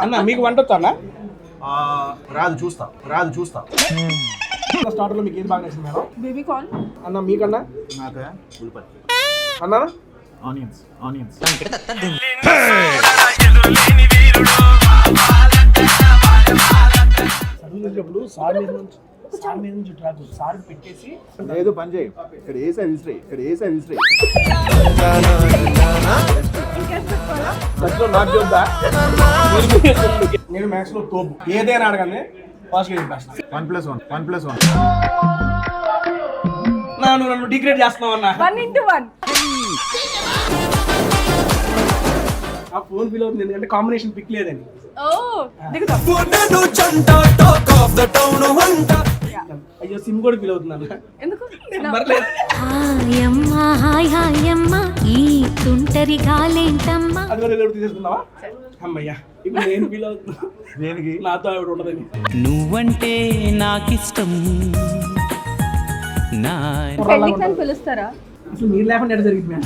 అన్న మీకు వంట వచ్చా అన్న? రాదు చూస్తా. స్టార్టర్ లో మీకు ఏది బాగా నచ్చింది మేడం? Baby corn. అన్న మీకన్నా? నాకు ఉల్లిపాయ అన్నా ఆనియన్స్ చదువుకునేటప్పుడు సార్ మీద నుంచి ట్రాక్ సార్ పెట్టేసి లేదు పని చేయి, ఇక్కడ వేసే విసిరి నాకు చూద్దా. నేను మ్యాథ్స్ లో తోపు, ఏదైనా అడగండి ఫాస్ట్ గా చెప్పేస్తాను. 1+1 నువ్వు నన్ను డిగ్రేడ్ చేస్తున్నావు అన్న. 1:1. ఆ ఫోన్ ఫీల్ అవుతుంది ఎందుకంటే కాంబినేషన్ పిక్ లేదని. దిగుతాం. అయ్యో సిమ్ కూడా ఫీల్ అవుతుంది అన్న. ఎందుకు? అది కూడా ఎవరు తీసేసుకున్నావా? అమ్మయ్యా ఇప్పుడు నేను ఫీల్ అవుతున్నా. దేనికి? నాతో ఆవిడ ఉండదని. నువ్వంటే నాకిష్టం. పెళ్ళికి నన్ను పిలుస్తారా? అసలు మీరు లేకుండా ఎక్కడ జరిగింది మేడం?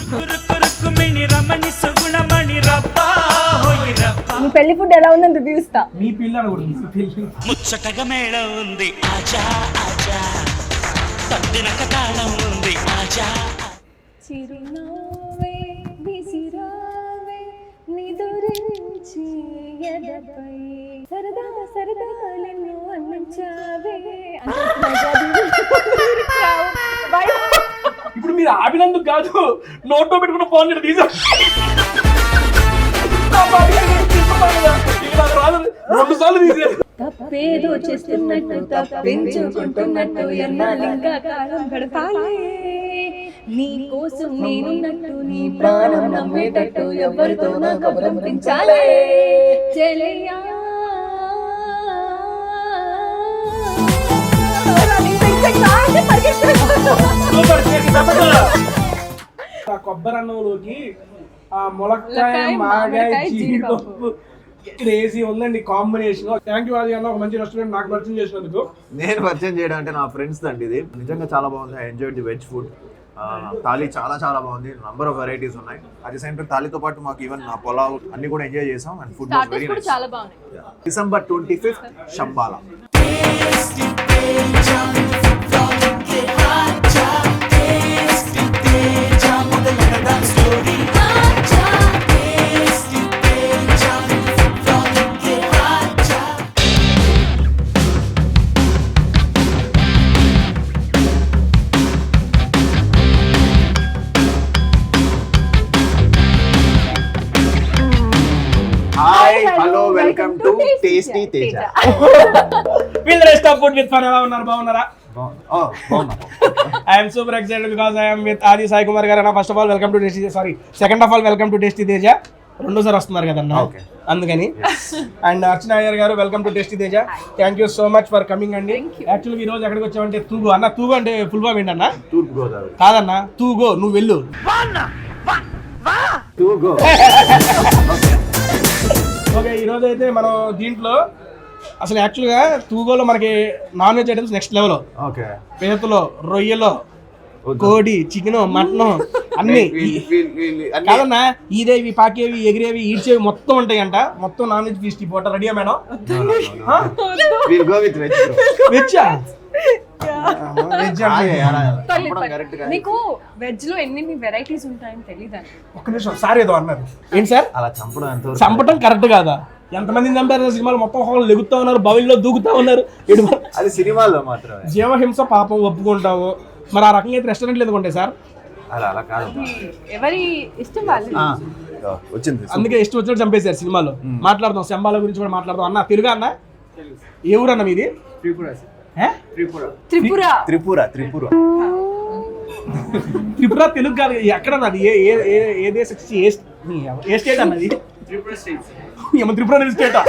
మీ పెళ్లి ఫుడ్ ఎలా ఉందని రివ్యూ ఇస్తా. మీ పిల్ల అనకూడదు, పెళ్ళి ముచ్చటగా మేళం ఉంది ఆజా ఆజా, పద్దినక తాళం ఉంది ఆజా. చిరునవ్వే విసిరావే నిదురించి ఎదపై సరదా సరదాలను అందించావే. ఇప్పుడు మీరు ఆపినందుకు కాదు, నోట్లో పెట్టుకున్న ఫోన్ తీసా 2 సార్లు తీసేది. తప్పేదో చేస్తున్నట్టు తప్పించుకుంటున్నట్టు ఎన్నాళ్ళింకా కాలం గడపాలి. నీ కోసం నేనున్నట్టు నీ ప్రాణం నమ్మేటట్టు ఎవరితో నా కబురం పెంచాలి. చెలియా కొబ్బరి అన్నంలోకి ఆ ములక్కాయ మాగాయ జీడిపప్పు క్రేజీ ఉందండి కాంబినేషన్. థ్యాంక్ యూ ఆది అన్న, ఒక మంచి రెస్టారెంట్ నాకు పరిచయం చేసినందుకు. నేను పరిచయం చేయడం అంటే నా ఫ్రెండ్స్ అండి. ఇది నిజంగా చాలా బాగుంది. I enjoyed the veg food. Thali చాలా బాగుంది. నంబర్ ఆఫ్ వెరైటీస్ ఉన్నాయి. అట్ ది సేమ్ టైం థాలీతో పాటు మాకు ఈవెన్ పులావ్ అన్ని కూడా ఎంజాయ్ చేసాం. And food was very nice. చాలా బాగుంది. December 25th Shambhala. Hello welcome to tasty Teja. Feel the rest of food with fun. ఎలా ఉన్నారు? బాగున్నారా? I am super excited because I am with Adi Sai Kumar గారు. First of all welcome to tasty, second of all welcome to tasty Teja. రెండోసారి వస్తున్నారు కదన్న, అందుకని. And అర్చన అయ్యర్ గారు welcome to tasty Teja. Thank you so much for coming అండి. యాక్చువల్గా ఈ రోజు ఎక్కడికి వచ్చామంటే తూగు అన్న. తూగు అంటే ఫుల్ ఫామ్ ఏంటన్నా? తూర్పు గోదావరి కాదన్నా, తూగో నువ్వు వెళ్ళు. ఓకే, ఈరోజు అయితే మనం దీంట్లో అసలు యాక్చువల్గా తూగోలో మనకి non veg items next level. పీతలో, రొయ్యలో, కోడి, చికెన్, మటన్ అన్ని కాదన్నా. ఈదేవి, పాకేవి, ఎగిరేవి, ఈడ్చేవి మొత్తం ఉంటాయి అంట. మొత్తం నాన్ వెజ్ ఫీస్ట్ పూట రెడీయా మేడం? వెజ్జా? మీకు వెజ్ లో ఎన్ని వెరైటీస్ ఉంటాయని తెలీదా? ఒక్క నిమిషం, సార్ ఏదో అన్నారు. ఏంటి సార్? అలా చంపడం కరెక్ట్ కాదా? ఎంతమందిని చంపారు సినిమాలు? మొత్తం హాల్ లెగుతా ఉన్నారు, బావిల్లో దూకుతా ఉన్నారు. అది సినిమాల్లో మాత్రమే. జీవహింస పాపం ఒప్పుకుంటాము. మరి ఆ రకంగా అయితే రెస్టారెంట్లు ఎందుకుంటాయి సార్? అలా కాదు, ఎవరి ఇష్టం వాళ్ళు. వచ్చింది, అందుకే ఇష్టం వచ్చినట్టు చంపేశారు సినిమాలో. మాట్లాడదాం, శంబాల గురించి కూడా మాట్లాడదాం. అన్న తెలుగు అన్న? ఏ ఊరు అన్న మీది? త్రిపుర. త్రిపుర తెలుగు కాదు. ఎక్కడ అన్నది? ఏ దేశ ఏ స్టేట్ అన్నది? త్రిపుర స్టేటా?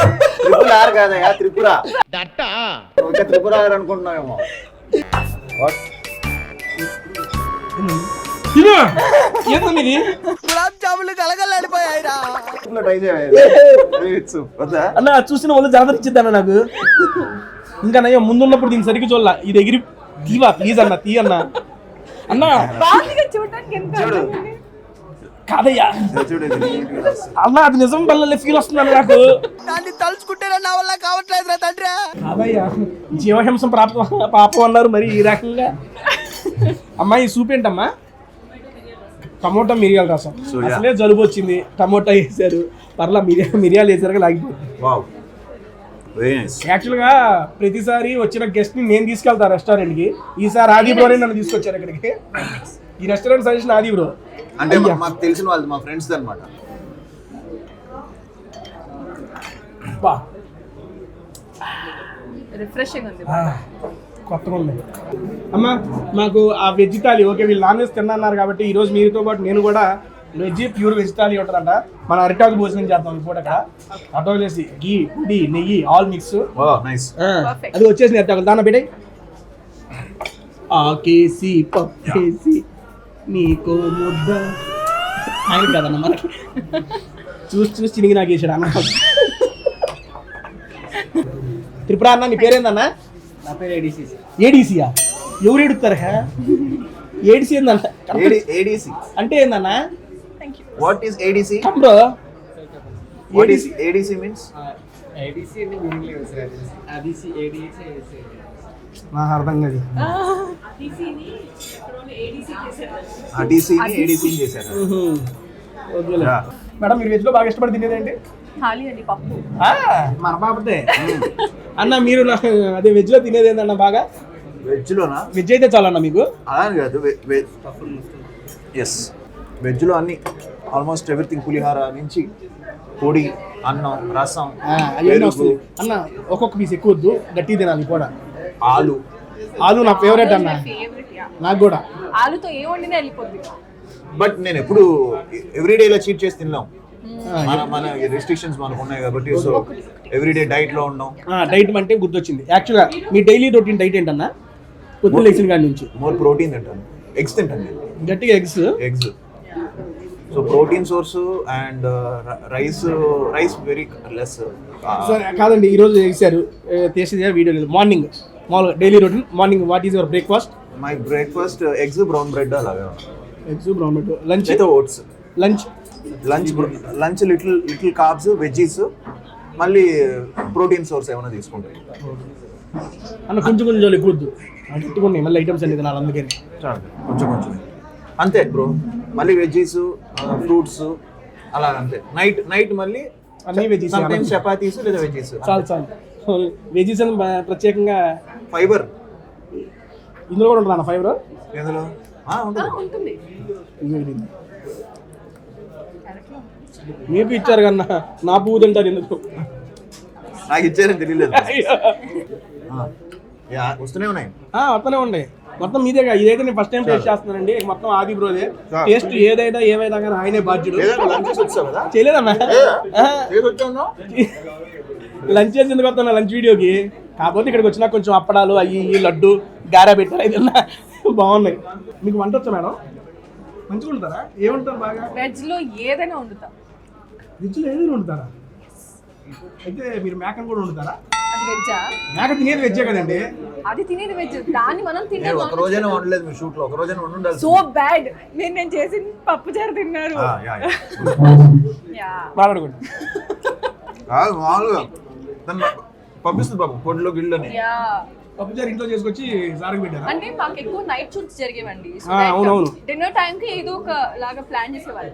త్రిపుర త్రిపుర అనుకుంటున్నామేమో. అన్న చూసిన వాళ్ళు జరదరిచ్చిద్ది అన్న నాకు. ఇంకా నయ్యో ముందున్నప్పుడు దీన్ని సరిగ్గా చూడాల. ఇది ఎగిరి తీవా ప్లీజ్ అన్న, తీ అన్న. అన్న కాదయ్యా అన్న, అది నిజం పిల్లలే ఫీల్ వస్తుంది నాకు. అయ్యా జీవహింసం పాపం అన్నారు మరి ఈ రకంగా. అమ్మా ఈ సూప్ ఏంటమ్మా? టమోటా మిరియాల రసం. అసలే జలుబు వచ్చింది, టమోటా వేసారు, పర్లా మిరియాలు వేసారు లాగిపోతుంది. యాక్చువల్గా ప్రతిసారి వచ్చిన గెస్ట్ ని నేను తీసుకెళ్తా రెస్టారెంట్ కి. ఈసారి ఆది బ్రోనే నన్ను తీసుకొచ్చారు ఇక్కడికి. ఈ రెస్టారెంట్ సజెషన్ ఆది బ్రో. అంటే మాకు తెలిసిన వాళ్ళు, మా ఫ్రెండ్స్ అన్నమాట. రిఫ్రెషింగ్ ఉంది, కొత్తగా ఉంది. అమ్మా మాకు ఆ వెజ్ థాలీ ఓకే, వీళ్ళు నాన్ వెజ్ తిన్నారు కాబట్టి ఈ రోజు మీతో పాటు నేను కూడా వెజ్ ప్యూర్ వెజ్ థాలీ ఉంటుందంట. మన అరిటాకు భోజనం చేద్దాం ఇప్పుడు. అక్కడ అటో వేసి గీ పుడి నెయ్యి ఆల్ మిక్స్. అది వచ్చేసింది అరిటాకులు. దాన్ని పెట్టి ఆకేసి పప్పేసి నీకో ముద్ద ఆయన కదన్న మనకి చూసి చినిగి నాకు వేసాడు అన్న. త్రిపుర అన్న నీ పేరేందన్నా? నా పేరు ఏడీసీ. ఏడీసీయా? ఎవరు ఎడుతారా? ఏడీసీ ఏందన్న? ఏడీసీ అంటే ఏందన్నా? What is ADC bro? What is ADC means? ADC అంటే మీనింగ్ లేదు సార్. అదిసి ఏడీసీ నాకు అర్థం కాదు. డీసీని ఏడీసీ చేశారు. ఓకేలే మేడం, మీరు వెజ్ లో బాగా ఇష్టపడి తినేదేంటి? థాలీ అండి, పప్పు. మన పాపతే అన్న. మీరు అదే వెజ్ లో తినేది ఏందన్న బాగా? వెజ్ లోనా? వెజ్ అయితే చాలన్న మీకు? అలా కాదు, ఎస్ వెజ్లో అన్ని ఆల్మోస్ట్ ఎవ్రీథింగ్. పులిహార నుంచి పొడి, అన్నం, రసం, పెరుగు. అన్న ఒక్కొక్క పీస్ ఎక్కువ వద్దు, గట్టి తినాలి కూడా. ఆలు నా ఫేవరెట్ అన్న. నాకు కూడా ఆలుతో ఏ వండినా వెళ్ళిపోద్ది. బట్ నేను ఎప్పుడు ఎవ్రీడే ఇలా చీట్ చేసి తిన్నాం. మన రెస్ట్రిక్షన్స్ మనకు ఉన్నాయి కాబట్టి, సో ఎవ్రీడే డైట్ లో ఉన్నాం. డైట్ అంటే గుర్తొచ్చింది. యాక్చువల్గా మీ డైలీ రొటీన్ డైట్ ఏంటన్నా? పొద్దున్న లేచిన కాడి నుంచి మోర్ ప్రోటీన్ తింటాను. ఎగ్స్ తింటాను నేను గట్టిగా. Eggs so protein source and rice very less. సరే కాదండి, ఈరోజు చేశారు చేసేది వీడియో లేదు. మార్నింగ్ మామూలుగా daily routine morning what is your breakfast? My breakfast eggs, brown bread, అలాగే ఎగ్స్, బ్రౌన్ బ్రెడ్. లంచ్ అయితే oats. Lunch little carbs, veggies, మళ్ళీ ప్రోటీన్ సోర్స్ ఏమైనా తీసుకుంటాయి అన్న. కొంచెం ఎక్కువ వద్దు, పెట్టుకున్నాయి మళ్ళీ ఐటమ్స్ అన్ని తినాలి, అందుకని కొంచెం అంతే బ్రో. మళ్ళీ వెజ్జీస్, ఫ్రూట్స్ అలా అంతే. నైట్ మళ్ళీ అన్ని వెజ్జీస్, చపాతీస్ లేదా వెజ్జీస్. చాలు వెజ్జీస్ అని ప్రత్యేకంగా. ఫైబర్ ఇందులో కూడా ఉంటుంది అన్న ఫైబర్. ఎందులో ఉంటుంది. మీకు ఇచ్చారు కన్నా నా పువ్వు తింటారు ఎందుకు? నాకు ఇచ్చారని తెలియలేదు. వస్తూనే ఉన్నాయి. వస్తూనే ఉన్నాయి మొత్తం మీదేగా. ఇదైతే నేను ఫస్ట్ టైం టేస్ట్ చేస్తున్నానండి. మొత్తం ఆది బ్రోదే టేస్ట్. ఏమైనా కానీ ఆయనే బాధ్యుడు. చేయలేదన్నా లంచ్ చేసి ఎందుకు వస్తున్నా లంచ్ వీడియోకి? కాకపోతే ఇక్కడికి వచ్చినా కొంచెం అప్పడాలు అయ్యి లడ్డు గారా పెట్టారు, ఇదన్నా బాగున్నాయి. మీకు వంట వచ్చా మేడం? మంచిగా వండుతారా? ఏమంటారు బాగా? వెజ్ లో ఏదైనా వండుతా. వెజ్ లో ఏదైనా వండుతారా? అయితే మీరు మేకను కూడా వండుతారా? అది వెజ్జా? మేక తినేది వెజ్జే కదండి. అది తినేది వెజ్, దాన్ని మనం తినే. ఒక రోజైనా వండలేదు మీ షూట్ లో? ఒక రోజైనా వండుండాలి. So bad. నేను చేసిన పప్పు చారు తిన్నారు. మాట్లాడుకోండి. మామూలుగా పంపిస్తుంది పాపం పొడిలో గిళ్ళని. పప్పుచారు ఇంట్లో చేసుకొచ్చి సారికి పెట్టారు. అంటే మాకు ఎక్కువ నైట్ షూట్స్ జరిగేవండి. అవునవును. డిన్నర్ టైం కి ఏదో ఒక లాగా ప్లాన్ చేసేవాళ్ళు.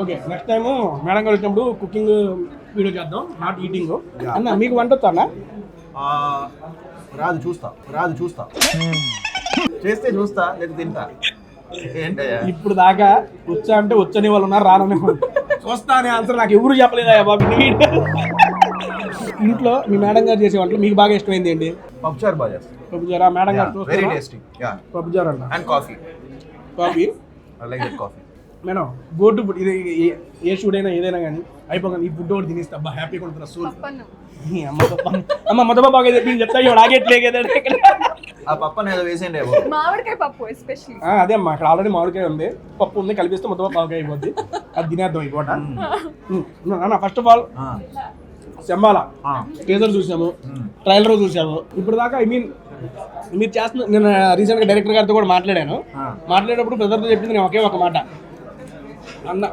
ఓకే, నెక్స్ట్ టైం మేడం గారు వచ్చినప్పుడు కుకింగ్ వీడియో చేద్దాం, నాట్ ఈటింగ్. అన్న మీకు వంట వచ్చా అన్న? రాదు, చూస్తా చేస్తే చూస్తా, లేదా తింటా. ఏంటయ్యా ఇప్పుడు దాకా వచ్చా అంటే వచ్చని వాళ్ళు ఉన్నారు, రాననే వాళ్ళు. చూస్తా అనే ఆన్సర్ నాకు ఎవరు చెప్పలేదా బాబు? ఇంట్లో మీ మేడం గారు చేసే వంటలు మీకు బాగా ఇష్టమైంది ఏంటి? పప్పుచారు బాగా చేస్తాను. పప్పుచారా? మేడం గారు వెరీ టేస్టీ. పప్పుచారు అన్న. And coffee I like that coffee. Madam go to food. ఇది ఏ షూట్ అయినా ఏదైనా కానీ అయిపోగా ఈ ఫుడ్ ఒకటి తినేస్తే అబ్బా హ్యాపీగా ఉంటుంది. సూల్ అమ్మ మొదటి బాగా చెప్తా ఆగేట్లేదు. ఆ పప్పని ఏదో వేసేయండి. మామిడికాయ పప్పు ఎస్పెషల్లీ. అదే అమ్మా, అక్కడ ఆల్రెడీ మామిడికాయ ఉంది, పప్పు ఉంది, కలిపిస్తే మొత్తం బాగా అయిపోద్ది. అది తినేద్దాం ఈ పూట. అన్న first of all Shambhala teaser చూసాము, ట్రైలర్ చూసాము. ఇప్పుడు దాకా మీరు చేస్తున్న, నేను రీసెంట్ గా డైరెక్టర్ గారితో కూడా మాట్లాడాను. మాట్లాడేటప్పుడు బ్రదర్తో చెప్పింది నేను ఒకే ఒక మాట అన్న,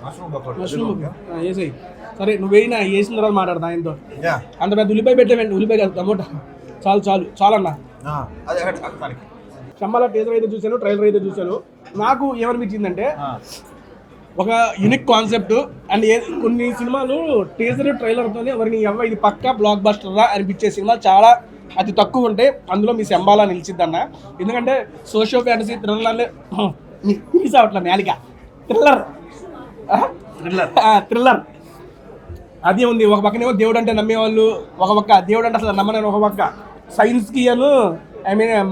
మష్రూమ్ వేసాయి సరే నువ్వు వేసిన తర్వాత మాట్లాడదా ఆయనతో. యా అంత పెద్ద ఉల్లిపాయ పెట్టలేమండి, ఉల్లిపాయ కాదు టమోటా. చాలు అన్న. అది అక్కడికి శంబాలా టీజర్ అయితే చూశాను, ట్రైలర్ అయితే చూశాను. నాకు ఏమనిపించిందంటే ఒక యూనిక్ కాన్సెప్ట్ అండ్ కొన్ని సినిమాలు టీజర్ ట్రైలర్తోనే ఎవరిని ఇది పక్కా బ్లాక్ బస్టర్ రా అనిపించే సినిమాలు చాలా అతి తక్కువ ఉంటాయి. అందులో మీ శంబాలా నిలిచిద్దన్న. ఎందుకంటే సోషియో ఫ్యాంటసీ థ్రిల్లర్ మిస్ అవట్లే మేలిక థ్రిల్లర్ అది ఉంది. ఒక పక్కనేమో దేవుడు అంటే నమ్మేవాళ్ళు, ఒక పక్క దేవుడు అంటే అసలు నమ్మని, ఒక పక్క సైన్స్కి అను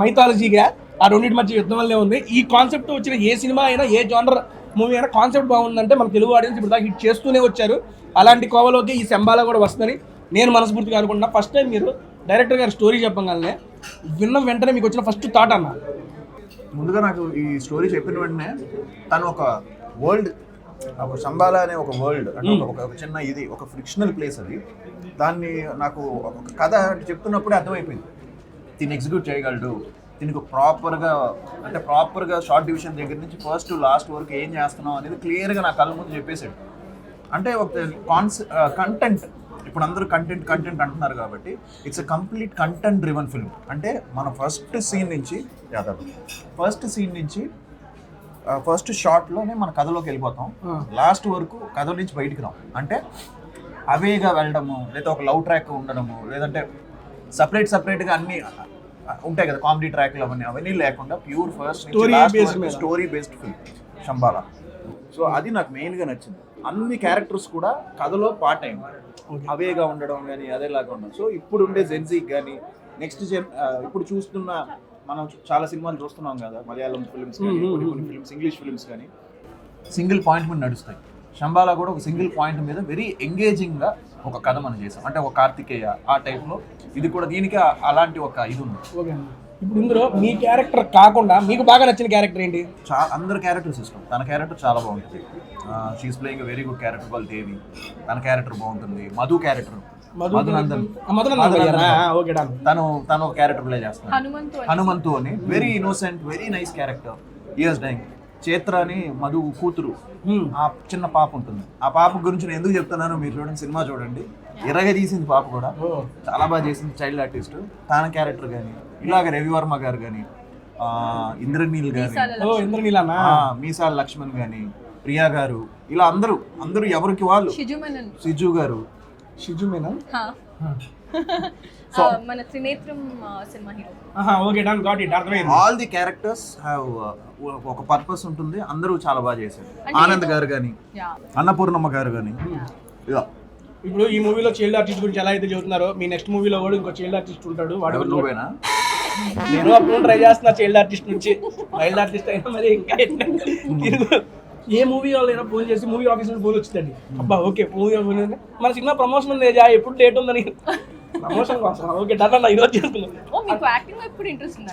మైథాలజీగా ఆ రెండింటి మధ్య యుద్ధం వల్లే ఉంది. ఈ కాన్సెప్ట్ వచ్చిన ఏ సినిమా అయినా, ఏ జానర్ మూవీ అయినా కాన్సెప్ట్ బాగుందంటే మన తెలుగు ఆడియన్స్ ఇప్పుడు దాకా హిట్ చేస్తూనే వచ్చారు. అలాంటి కోవలోకి ఈ శంబాలా కూడా వస్తుందని నేను మనస్ఫూర్తిగా అనుకుంటున్నా. ఫస్ట్ టైం మీరు డైరెక్టర్ గారి స్టోరీ చెప్పగానే విన్న వెంటనే మీకు వచ్చిన ఫస్ట్ థాట్ అన్న? ముందుగా నాకు ఈ స్టోరీ చెప్పిన వెంటనే తను ఒక వరల్డ్, ఒక శంబాలా అనే ఒక వరల్డ్ అంటే ఒక చిన్న ఇది ఒక ఫ్రిక్షనల్ ప్లేస్ అది. దాన్ని నాకు ఒక కథ చెప్తున్నప్పుడే అర్థమైపోయింది దీన్ని ఎగ్జిక్యూట్ చేయగలడు. దీనికి ప్రాపర్గా షార్ట్ డివిజన్ దగ్గర నుంచి ఫస్ట్ టు లాస్ట్ వరకు ఏం చేస్తున్నాం అనేది క్లియర్గా నా కళ్ళ ముందు చెప్పేశాడు. అంటే ఒక కంటెంట్, ఇప్పుడు అందరూ కంటెంట్ అంటున్నారు కాబట్టి it's a complete content driven film. అంటే మన ఫస్ట్ సీన్ నుంచి ఫస్ట్ షాట్లోనే మన కథలోకి వెళ్ళిపోతాం, లాస్ట్ వరకు కథ నుంచి బయటికి రాం. అంటే అవేగా వెళ్ళడము, లేదా ఒక లవ్ ట్రాక్ ఉండడము, లేదంటే సపరేట్గా అన్ని ఉంటాయి కదా కామెడీ ట్రాక్లు, అవన్నీ లేకుండా pure first story based film Shambhala. So అది నాకు మెయిన్గా నచ్చింది. అన్ని క్యారెక్టర్స్ కూడా కథలో పార్ట్ అయింది, అవేగా ఉండడం కానీ అదేలాగా ఉండడం. సో ఇప్పుడు ఉండే జెన్జీకి కానీ నెక్స్ట్ ఇప్పుడు చూస్తున్న మనం చాలా సినిమాలు చూస్తున్నాం కదా, మలయాళం ఫిల్మ్స్ కానీ కొన్ని ఫిల్మ్స్, ఇంగ్లీష్ ఫిల్మ్స్ కానీ సింగిల్ పాయింట్ మీద నడుస్తాయి. శంబాలా కూడా ఒక సింగిల్ పాయింట్ మీద వెరీ ఎంగేజింగ్గా ఒక కథ మనం చేసాం. అంటే ఒక కార్తికేయ ఆ టైప్లో ఇది కూడా దీనికి అలాంటి ఒక ఇది ఉంది. ఓకే, ఇప్పుడు ఇందులో మీ క్యారెక్టర్ కాకుండా మీకు బాగా నచ్చిన క్యారెక్టర్ ఏంటి? అందరు క్యారెక్టర్స్ ఇష్టం. తన క్యారెక్టర్ చాలా బాగుంటుంది. She is playing very good character వాళ్ళ దేవి. తన క్యారెక్టర్ బాగుంటుంది. మధు క్యారెక్టర్ మధునందన్ తను క్యారెక్టర్ ప్లే చేస్తున్నాడు. హనుమంతు అని very innocent, very nice character. Years dying. Chaitra అని మధు కూతురు, ఆ చిన్న పాప ఉంటుంది. ఆ పాప గురించి నేను ఎందుకు చెప్తున్నాను, మీరు చూడండి, సినిమా చూడండి. ఎర్రగా తీసింది పాప కూడా, చాలా బాగా చేసింది. Child artist. తన క్యారెక్టర్ కానీ ఇలాగ రవివర్మ గారు కానీ, ఇంద్రనీల్ గారు, మీసాల లక్ష్మణ్ కానీ, ప్రియా గారు, ఇలా అందరూ ఎవరికి వాళ్ళు. సిజు గారు, మన త్రినేత్రం సినిమా hero. Okay, done, got it, అర్థమైంది. ఆల్ ది క్యారెక్టర్స్ హావ్ ఒక పర్పస్ ఉంటుంది. అందరూ చాలా బాగా చేశారు. ఆనంద్ గారు కానీ, అన్నపూర్ణమ్మ గారు కానీ. ఇలా ఇప్పుడు ఈ మూవీలో చైల్డ్ ఆర్టిస్ట్ గురించి ఎలా అయితే చెబుతున్నారో, మీ నెక్స్ట్ మూవీలో కూడా ఇంకో చైల్డ్ ఆర్టిస్ట్ ఉంటాడు. వాడు నువ్వేనా? నేను అప్పుడు ట్రై చేస్తున్నా చైల్డ్ ఆర్టిస్ట్ నుంచి. చైల్డ్ ఆర్టిస్ట్ అయినా మరి ఇంకా ఏ మూవీ వాళ్ళైనా ఫోన్ చేసి మూవీ ఆఫీస్ నుంచి ఫోన్ వచ్చిందండి, అబ్బా ఓకే మూవీ మన సినిమా ప్రమోషన్ ఉంది, ఎప్పుడు లేట్ ఉందని ప్రమోషన్ కోసం. ఓకే డన్ అన్న, ఈరోజు చేసుకున్నాం.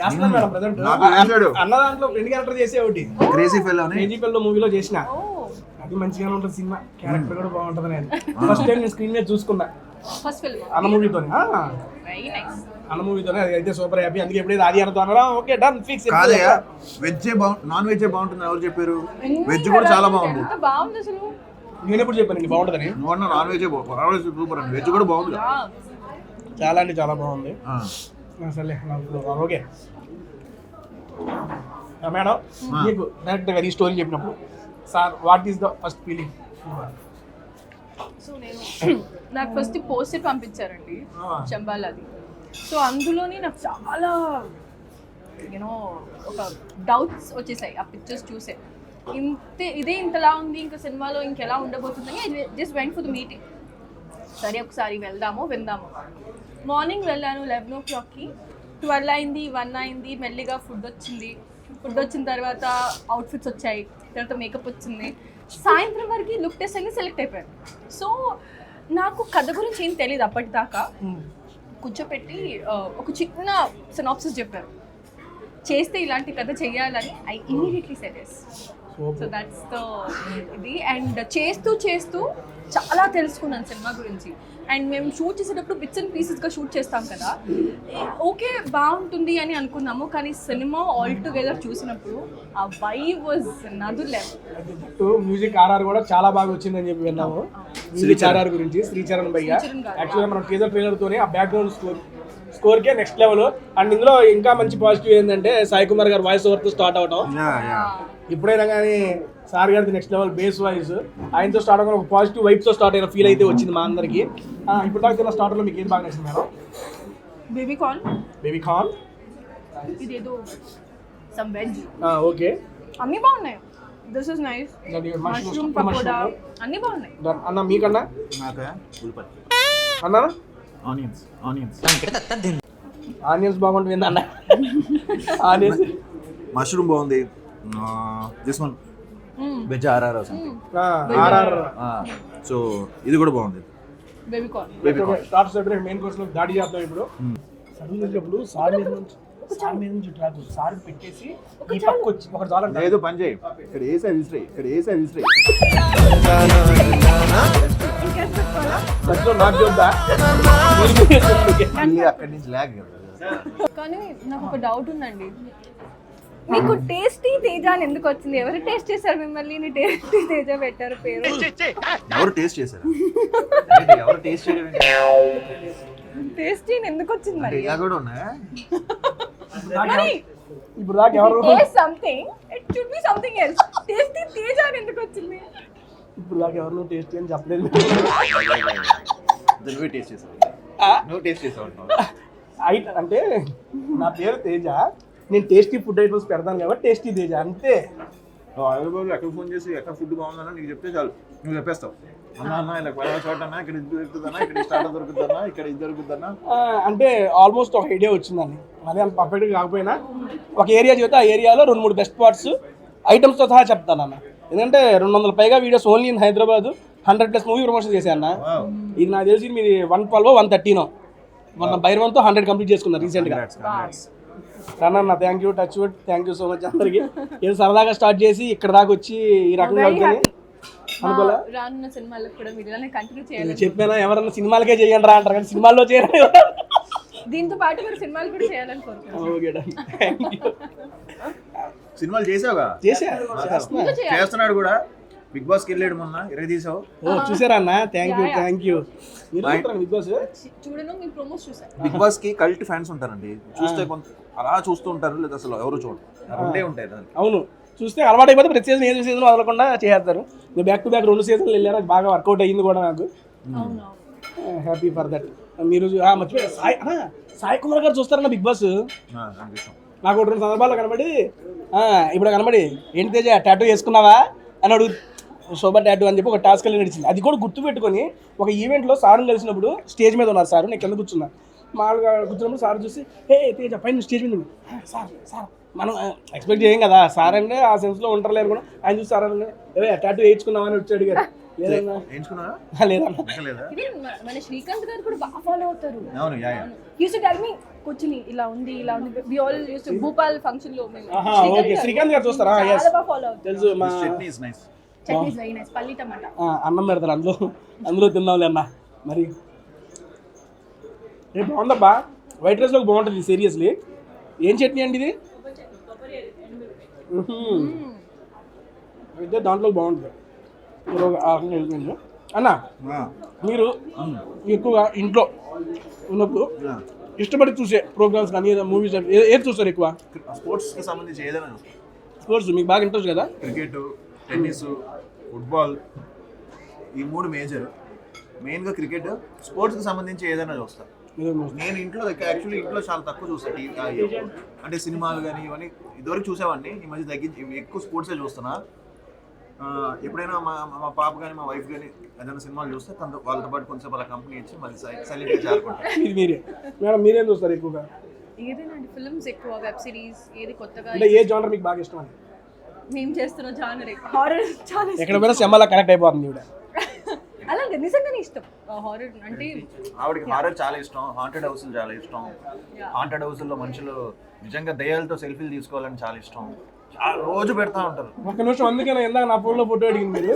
చేస్తున్నాను మేడం ప్రెసెంట్. అన్న దాంట్లో ఫ్రెండ్ క్యారెక్టర్ చేసే ఒకటి క్రేజీ ఫెల్లో మూవీలో చేసిన. అది మంచిగానే ఉంటుంది సినిమా, క్యారెక్టర్ కూడా బాగుంటుంది. నేను ఫస్ట్ టైం నేను స్క్రీన్ మీద చూసుకున్నా అన్న మూవీతో. అన్న మూవీతోనే అది అయితే సూపర్ హ్యాపీ. అందుకే ఎప్పుడైతే అది అన్నతో అన్నారా okay done fix. Veg non veg బాగుంటుంది ఎవరు చెప్పారు? వెజ్ కూడా చాలా బాగుంది. నేను ఎప్పుడు చెప్పాను బాగుంటుందని? నాన్ వెజ్ సూపర్ అండి. వెజ్ కూడా బాగుంది, చాలా అంటే చాలా బాగుంది. సరే ఓకే మేడం, మీకు డైరెక్ట్గా ఈ స్టోరీ చెప్పినప్పుడు sir what is the first feeling? So నేను నాకు ఫస్ట్ పోస్టర్ పంపించారండి శంబాలాది. సో అందులోని నాకు చాలా యూనో ఒక డౌట్స్ వచ్చేసాయి ఆ పిక్చర్స్ చూసే. ఇదే ఇంతలా ఉంది, ఇంకా సినిమాలో ఇంకెలా ఉండబోతుందని I just went for the meeting. సరే ఒకసారి విందాము. మార్నింగ్ వెళ్ళాను 11 o'clockకి. 12 అయింది, 1 అయింది. మెల్లిగా ఫుడ్ వచ్చిన తర్వాత అవుట్ఫిట్స్ వచ్చాయి, తర్వాత మేకప్ వచ్చింది. సాయంత్రం వరకు లుక్ టెస్ట్ అన్ని సెలెక్ట్ అయిపోయాను. సో నాకు కథ గురించి ఏం తెలియదు అప్పటిదాకా. కూర్చోపెట్టి ఒక చిన్న సినాప్సిస్ చెప్పారు, చేస్తే ఇలాంటి కథ చెయ్యాలని. I immediately said yes. So that's the ఇది. అండ్ చేస్తూ చాలా తెలుసుకున్నాను సినిమా గురించి. అండ్ మేము షూట్ చేసేటప్పుడు బిట్స్ అండ్ పీసెస్గా షూట్ చేస్తాం కదా, ఓకే బాగుంటుంది అని అనుకున్నాము, కానీ సినిమా ఆల్ టుగెదర్ చూసినప్పుడు ఆ vibe was another level. Music RR కూడా చాలా బాగా వచ్చిందని చెప్పి విన్నాము. మ్యూజిక్ ఆర్ఆర్ గురించి శ్రీచరణ్ భయ్య యాక్చువల్గా మనం టీజర్ ట్రైలర్ తోనే ఆ బ్యాక్గ్రౌండ్ స్కోర్కే నెక్స్ట్ లెవెల్. అండ్ ఇందులో ఇంకా మంచి పాజిటివ్ ఏంటంటే సాయి కుమార్ గారు వాయిస్ ఓవర్తో స్టార్ట్ అవడం. ఎప్పుడైనా కానీ సార్ గారిది నెక్స్ట్ లెవెల్ బేస్ వాయిస్ ఆయనతో స్టార్ట్ అవ్వడం ఒక పాజిటివ్ వైబ్తో స్టార్ట్ అయిన ఫీల్ అయితే వచ్చింది మా అందరికి. ఇప్పుడు దాకా తిన్న స్టార్టర్లో మీకు ఏది బాగా నచ్చింది మేడం? బేబీ కార్న్ ఇదేదో సమ్ వెజ్. ఓకే, అన్నీ బాగున్నాయి. This is nice. Mushroom pakoda అన్నీ బాగున్నాయి. అన్న మీకన్నా? అన్నా ఆనియన్స్ బాగుంటుంది అన్న. ఆనియన్స్ మష్రూమ్ బాగుంది. This one veg RR RR. So ఇది కూడా బాగుంది. Baby corn start separate main course లో దాడి చేద్దాం. ఇప్పుడు సర్వీస్ చేసేటప్పుడు సార్ మీద నుంచి ట్రాక్ సార్ పెట్టేసి ఈ పక్క వచ్చి ఒక చాలా ఏదో పని చేయి, ఇక్కడ వేసే విసిరి, ఇక్కడ వేసే విసిరి. నాకు చూద్దా అక్కడి నుంచి లాగ్ కదా. కానీ నాకు ఒక డౌట్ ఉందండి, మీకు టేస్టీ తేజ అని ఎందుకు వచ్చింది? ఎవరు టేస్ట్ చేశారు మిమ్మల్ని టేస్టీ తేజ పెట్టారు పేరు? ఎవరు టేస్ట్ చేశారు? ఎవరు టేస్ట్ చేయడం? టేస్టీ ఎందుకు వచ్చింది మరి? ఇలా కూడా ఉన్నాయా? మరి ఇప్పుడు దాకా ఎవరు something it should be something else. Tasty Teja అని ఎందుకు వచ్చింది? ఇప్పుడు దాకా ఎవరు టేస్టీ అని చెప్పలేదు. నువ్వే టేస్ట్ చేసావు. నువ్వు టేస్ట్ చేసావు అంటే నా పేరు తేజ, నేను టేస్టీ ఫుడ్ ఐటమ్స్ పెడతాను కాబట్టి టేస్టీ తేజ అంతే. హైదరాబాద్ ఎక్కడ ఫోన్ చేసి ఎక్కడ ఫుడ్ బాగుందన్నా నీకు చెప్తే చాలు, నువ్వు చెప్పేస్తావు. అన్న ఇలా పలానా చోట అన్నా, ఇక్కడ ఇది దొరుకుతుందన్నా, ఇక్కడ స్టార్టర్ దొరుకుతుందన్నా, ఇక్కడ ఇది దొరుకుతుందన్నా. అంటే ఆల్మోస్ట్ ఒక ఐడియా వచ్చిందండి. అదే అంత పర్ఫెక్ట్గా కాకపోయినా ఒక ఏరియా చెబితే ఆ ఏరియాలో 2-3 బెస్ట్ స్పాట్స్ ఐటమ్స్తో సహా చెప్తాను అన్న. ఎందుకంటే 200 పైగా videos only in Hyderabad, 100+ movie promotion చేశాను అన్న. ఇది నాకు తెలిసి మీరు 112 113 మొన్న బైర్వన్తో 100 కంప్లీట్ చేసుకున్నారు రీసెంట్గా. అన్న thank you, touch wood, thank you so much అందరికి. ఏదో సరదాగా స్టార్ట్ చేసి ఇక్కడ దాకా వచ్చి ఈ రకంగా అనుకోలే. రానున్న సినిమాలకు కూడా మీరు ఇలానే కంటిన్యూ చేయాలి. చెప్పానా ఎవరన్నా సినిమాలకే చేయండి రా అంటారు కానీ సినిమాల్లో చేయాలి. దీంతో పాటు మీరు సినిమాలు కూడా చేయాలని కోరుకుంటున్నాను. సినిమాలు చేసావుగా? చేస్తున్నాడు కూడా. బిగ్ బాస్ కి వెళ్ళాడు మొన్న, తీసావు. చూసారా అన్న? Thank you. బిగ్ బాస్ చూడను, మీ ప్రోమోస్ చూసాను. బిగ్ బాస్ కి కల్ట్ ఫ్యాన్స్ ఉంటారండి. చూస్తే కొంత అలా చూస్తూ ఉంటారు, లేదా అసలు ఎవరు చూడరు. ఉండే ఉంటాయి. అవును, చూస్తే అలవాటు అయిపోతే ప్రతి సీజన్ ఏదో సీజన్ వదలకుండా చేస్తారు. బ్యాక్ టు బ్యాక్ 2 సీజన్లు వెళ్ళారు, అది బాగా వర్కౌట్ అయ్యింది కూడా నాకు. Happy for that. మీరు మర్చిపోయారు సాయి కుమార్ గారు చూస్తారన్న బిగ్ బాస్. నాకు 2 సందర్భాల్లో కనబడి ఇప్పుడు కనబడి ఏంటి తేజ టాటూ వేసుకున్నావా అని అడుగు, శోభా టాటూ అని చెప్పి ఒక టాస్క్ వెళ్ళి నడిచింది. అది కూడా గుర్తుపెట్టుకొని ఒక ఈవెంట్లో సార్ని కలిసినప్పుడు స్టేజ్ మీద ఉన్నారు సార్, నేను కింద కూర్చున్నా. మామూలుగా కూర్చున్నప్పుడు సార్ చూసి హే తేజ పైన స్టేజ్ మీద సార్ సార్ మనం ఎక్స్పెక్ట్ చేయం కదా సార్ అంటే ఆ సెన్స్లో ఉంటారులే అనుకున్నా. ఆయన చూసి సార్ అంటే టాటూ వేయించుకున్నామని వచ్చి అడిగారు. లేదన్నా. మన శ్రీకాంత్ గారు కూడా బాగా ఫాలో అవుతారు. కూర్చుని ఇలా ఉంది ఇలా ఉంది. We all use to Bhupal function లో మేము శ్రీకాంత్ గారు చూస్తారా? చాలా బాగా ఫాలో అవుతారు. తెలుసు. మా చట్నీ ఇస్ వెరీ నైస్. పల్లి టమాటా అన్నం పెడతారు, అందులో తిన్నాంలే అన్న. మరి రేపు బాగుందబ్బా, వైట్ రైస్లోకి బాగుంటుంది సీరియస్లీ. ఏం చట్నీ అండి ఇది? అయితే దాంట్లో బాగుంటుంది అన్న. మీరు ఎక్కువగా ఇంట్లో ఉన్నప్పుడు ఇష్టపడి చూసే ప్రోగ్రామ్స్ కానీ మూవీస్ ఏది చూస్తారు ఎక్కువ? స్పోర్ట్స్కి సంబంధించి ఏదైనా. స్పోర్ట్స్ మీకు బాగా ఇంట్రెస్ట్ కదా? క్రికెట్, టెన్నిస్, ఫుట్బాల్, ఈ 3 మేజర్. మెయిన్గా క్రికెట్, స్పోర్ట్స్కి సంబంధించి ఏదైనా చూస్తాను. నేను యాక్చువల్లీ ఇంట్లో చాలా తక్కువ చూస్తాను టీవీ. అంటే సినిమాలు కానీ ఇవన్నీ ఇదివరకు చూసేవాడిని, ఈ మధ్య తగ్గించి ఎక్కువ స్పోర్ట్సే చూస్తున్నా. ఎప్పుడైనా మా పాప కానీ మా వైఫ్ కానీ ఏదైనా సినిమాలు చూస్తే వాళ్ళతో పాటు కొంచెం వాళ్ళ కంపెనీ ఇచ్చి మళ్ళీ సైలెంట్గా చేరుకుంటారు. మీరేం చూస్తారు ఎక్కువగా? ఏదేనండి, ఫిల్మ్స్ ఎక్కువ, వెబ్ సిరీస్. ఏది కొత్తగా ఏ జానర్ మీకు బాగా ఇష్టం? మేము చేస్తున్న జానర్ హారర్ చాలా. ఎక్కడ పోయినా సినిమాలా కనెక్ట్ అయిపోతుంది. అలాగే నిజంగానే ఇష్టం హారర్ అంటే. ఆవిడకి హారర్ చాలా ఇష్టం, హాంటెడ్ హౌస్లు చాలా ఇష్టం. హాంటెడ్ హౌస్లో మనుషులు నిజంగా దయ్యాలతో సెల్ఫీలు తీసుకోవాలని చాలా ఇష్టం. రోజు పెడతా ఉంటారు. ఒక్క నిమిషం, అందుకే నేను ఇందాక నా ఫోన్లో ఫోటో అడిగింది మీరు.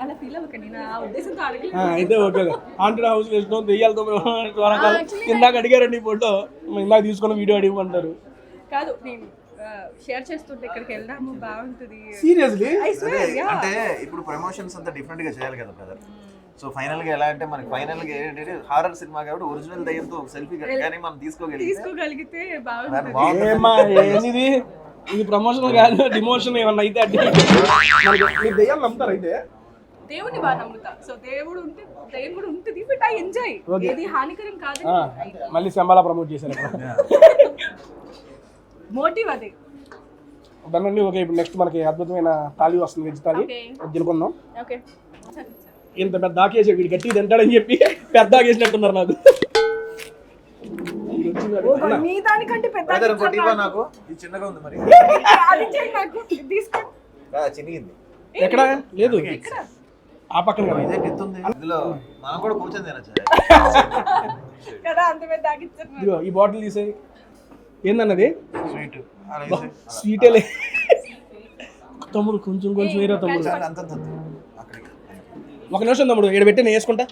అలా ఫీల్ అవ్వకండి, నా ఉద్దేశంతో అడగలేదు. అయితే ఓకే. ఆంటీ హౌస్ వేసుకో దెయ్యాలతో ఇందాక అడిగారండి ఈ ఫోటో, ఇందాక తీసుకున్న వీడియో అడిగమంటారు. కాదు, నేను షేర్ చేస్తుంటే ఇక్కడికి వెళ్దాము బాగుంటుంది. Seriously I swear, yeah. అంటే ఇప్పుడు ప్రమోషన్స్ అంతా డిఫరెంట్ గా చేయాలి కదా బ్రదర్. సో ఫైనల్ గా ఎలా అంటే మనకి ఫైనల్ గా ఏంటంటే హారర్ సినిమా కాబట్టి ఒరిజినల్ దయ్యంతో సెల్ఫీ కానీ మనం తీసుకోగలిగితే బాగుంటుంది. ఏమ్మా ఏంది ఇది ప్రమోషన్ కాదు, డిమోషన్ ఏమన్నా అయితే అంటే మీరు దెయ్యాలు నమ్ముతారు అయితే? దేవుని బాగా నమ్ముతా. సో దేవుడు ఉంటే దయ్యం కూడా ఉంటుంది, బట్ ఐ ఎంజాయ్. ఏది హానికరం కాదు. మళ్ళీ శంబాలా ప్రమోట్ చేశారు. మోటివ్ అదే. దాన్ని ఓకే. ఇప్పుడు నెక్స్ట్ మనకి అద్భుతమైన థాలీ వస్తుంది, వెజ్ థాలీ. తినుకుందాం. ఓకే, ఇంత పెద్ద ఆకేసి వీడు గట్టి తింటాడని చెప్పి పెద్ద ఆకేసినట్టున్నారు నాకు. మీ దానికంటే పెద్ద నాకు ఇది చిన్నగా ఉంది మరి. చినిగింది ఎక్కడ లేదు, ఆ పక్కన కదా. ఇందులో మనం కూడా కూర్చొని తినచ్చు కదా, అంత పెద్ద ఆకిచ్చారు. ఇదిగో ఈ బాటిల్ తీసేయి. ఏందన్నది? స్వీట్. స్వీటేలే తమ్ముడు, కొంచెం కొంచెం వేరే తమ్ముడు. ఒక నిమిషం తమ్ముడు, ఇక్కడ పెట్టి నేను వేసుకుంటా.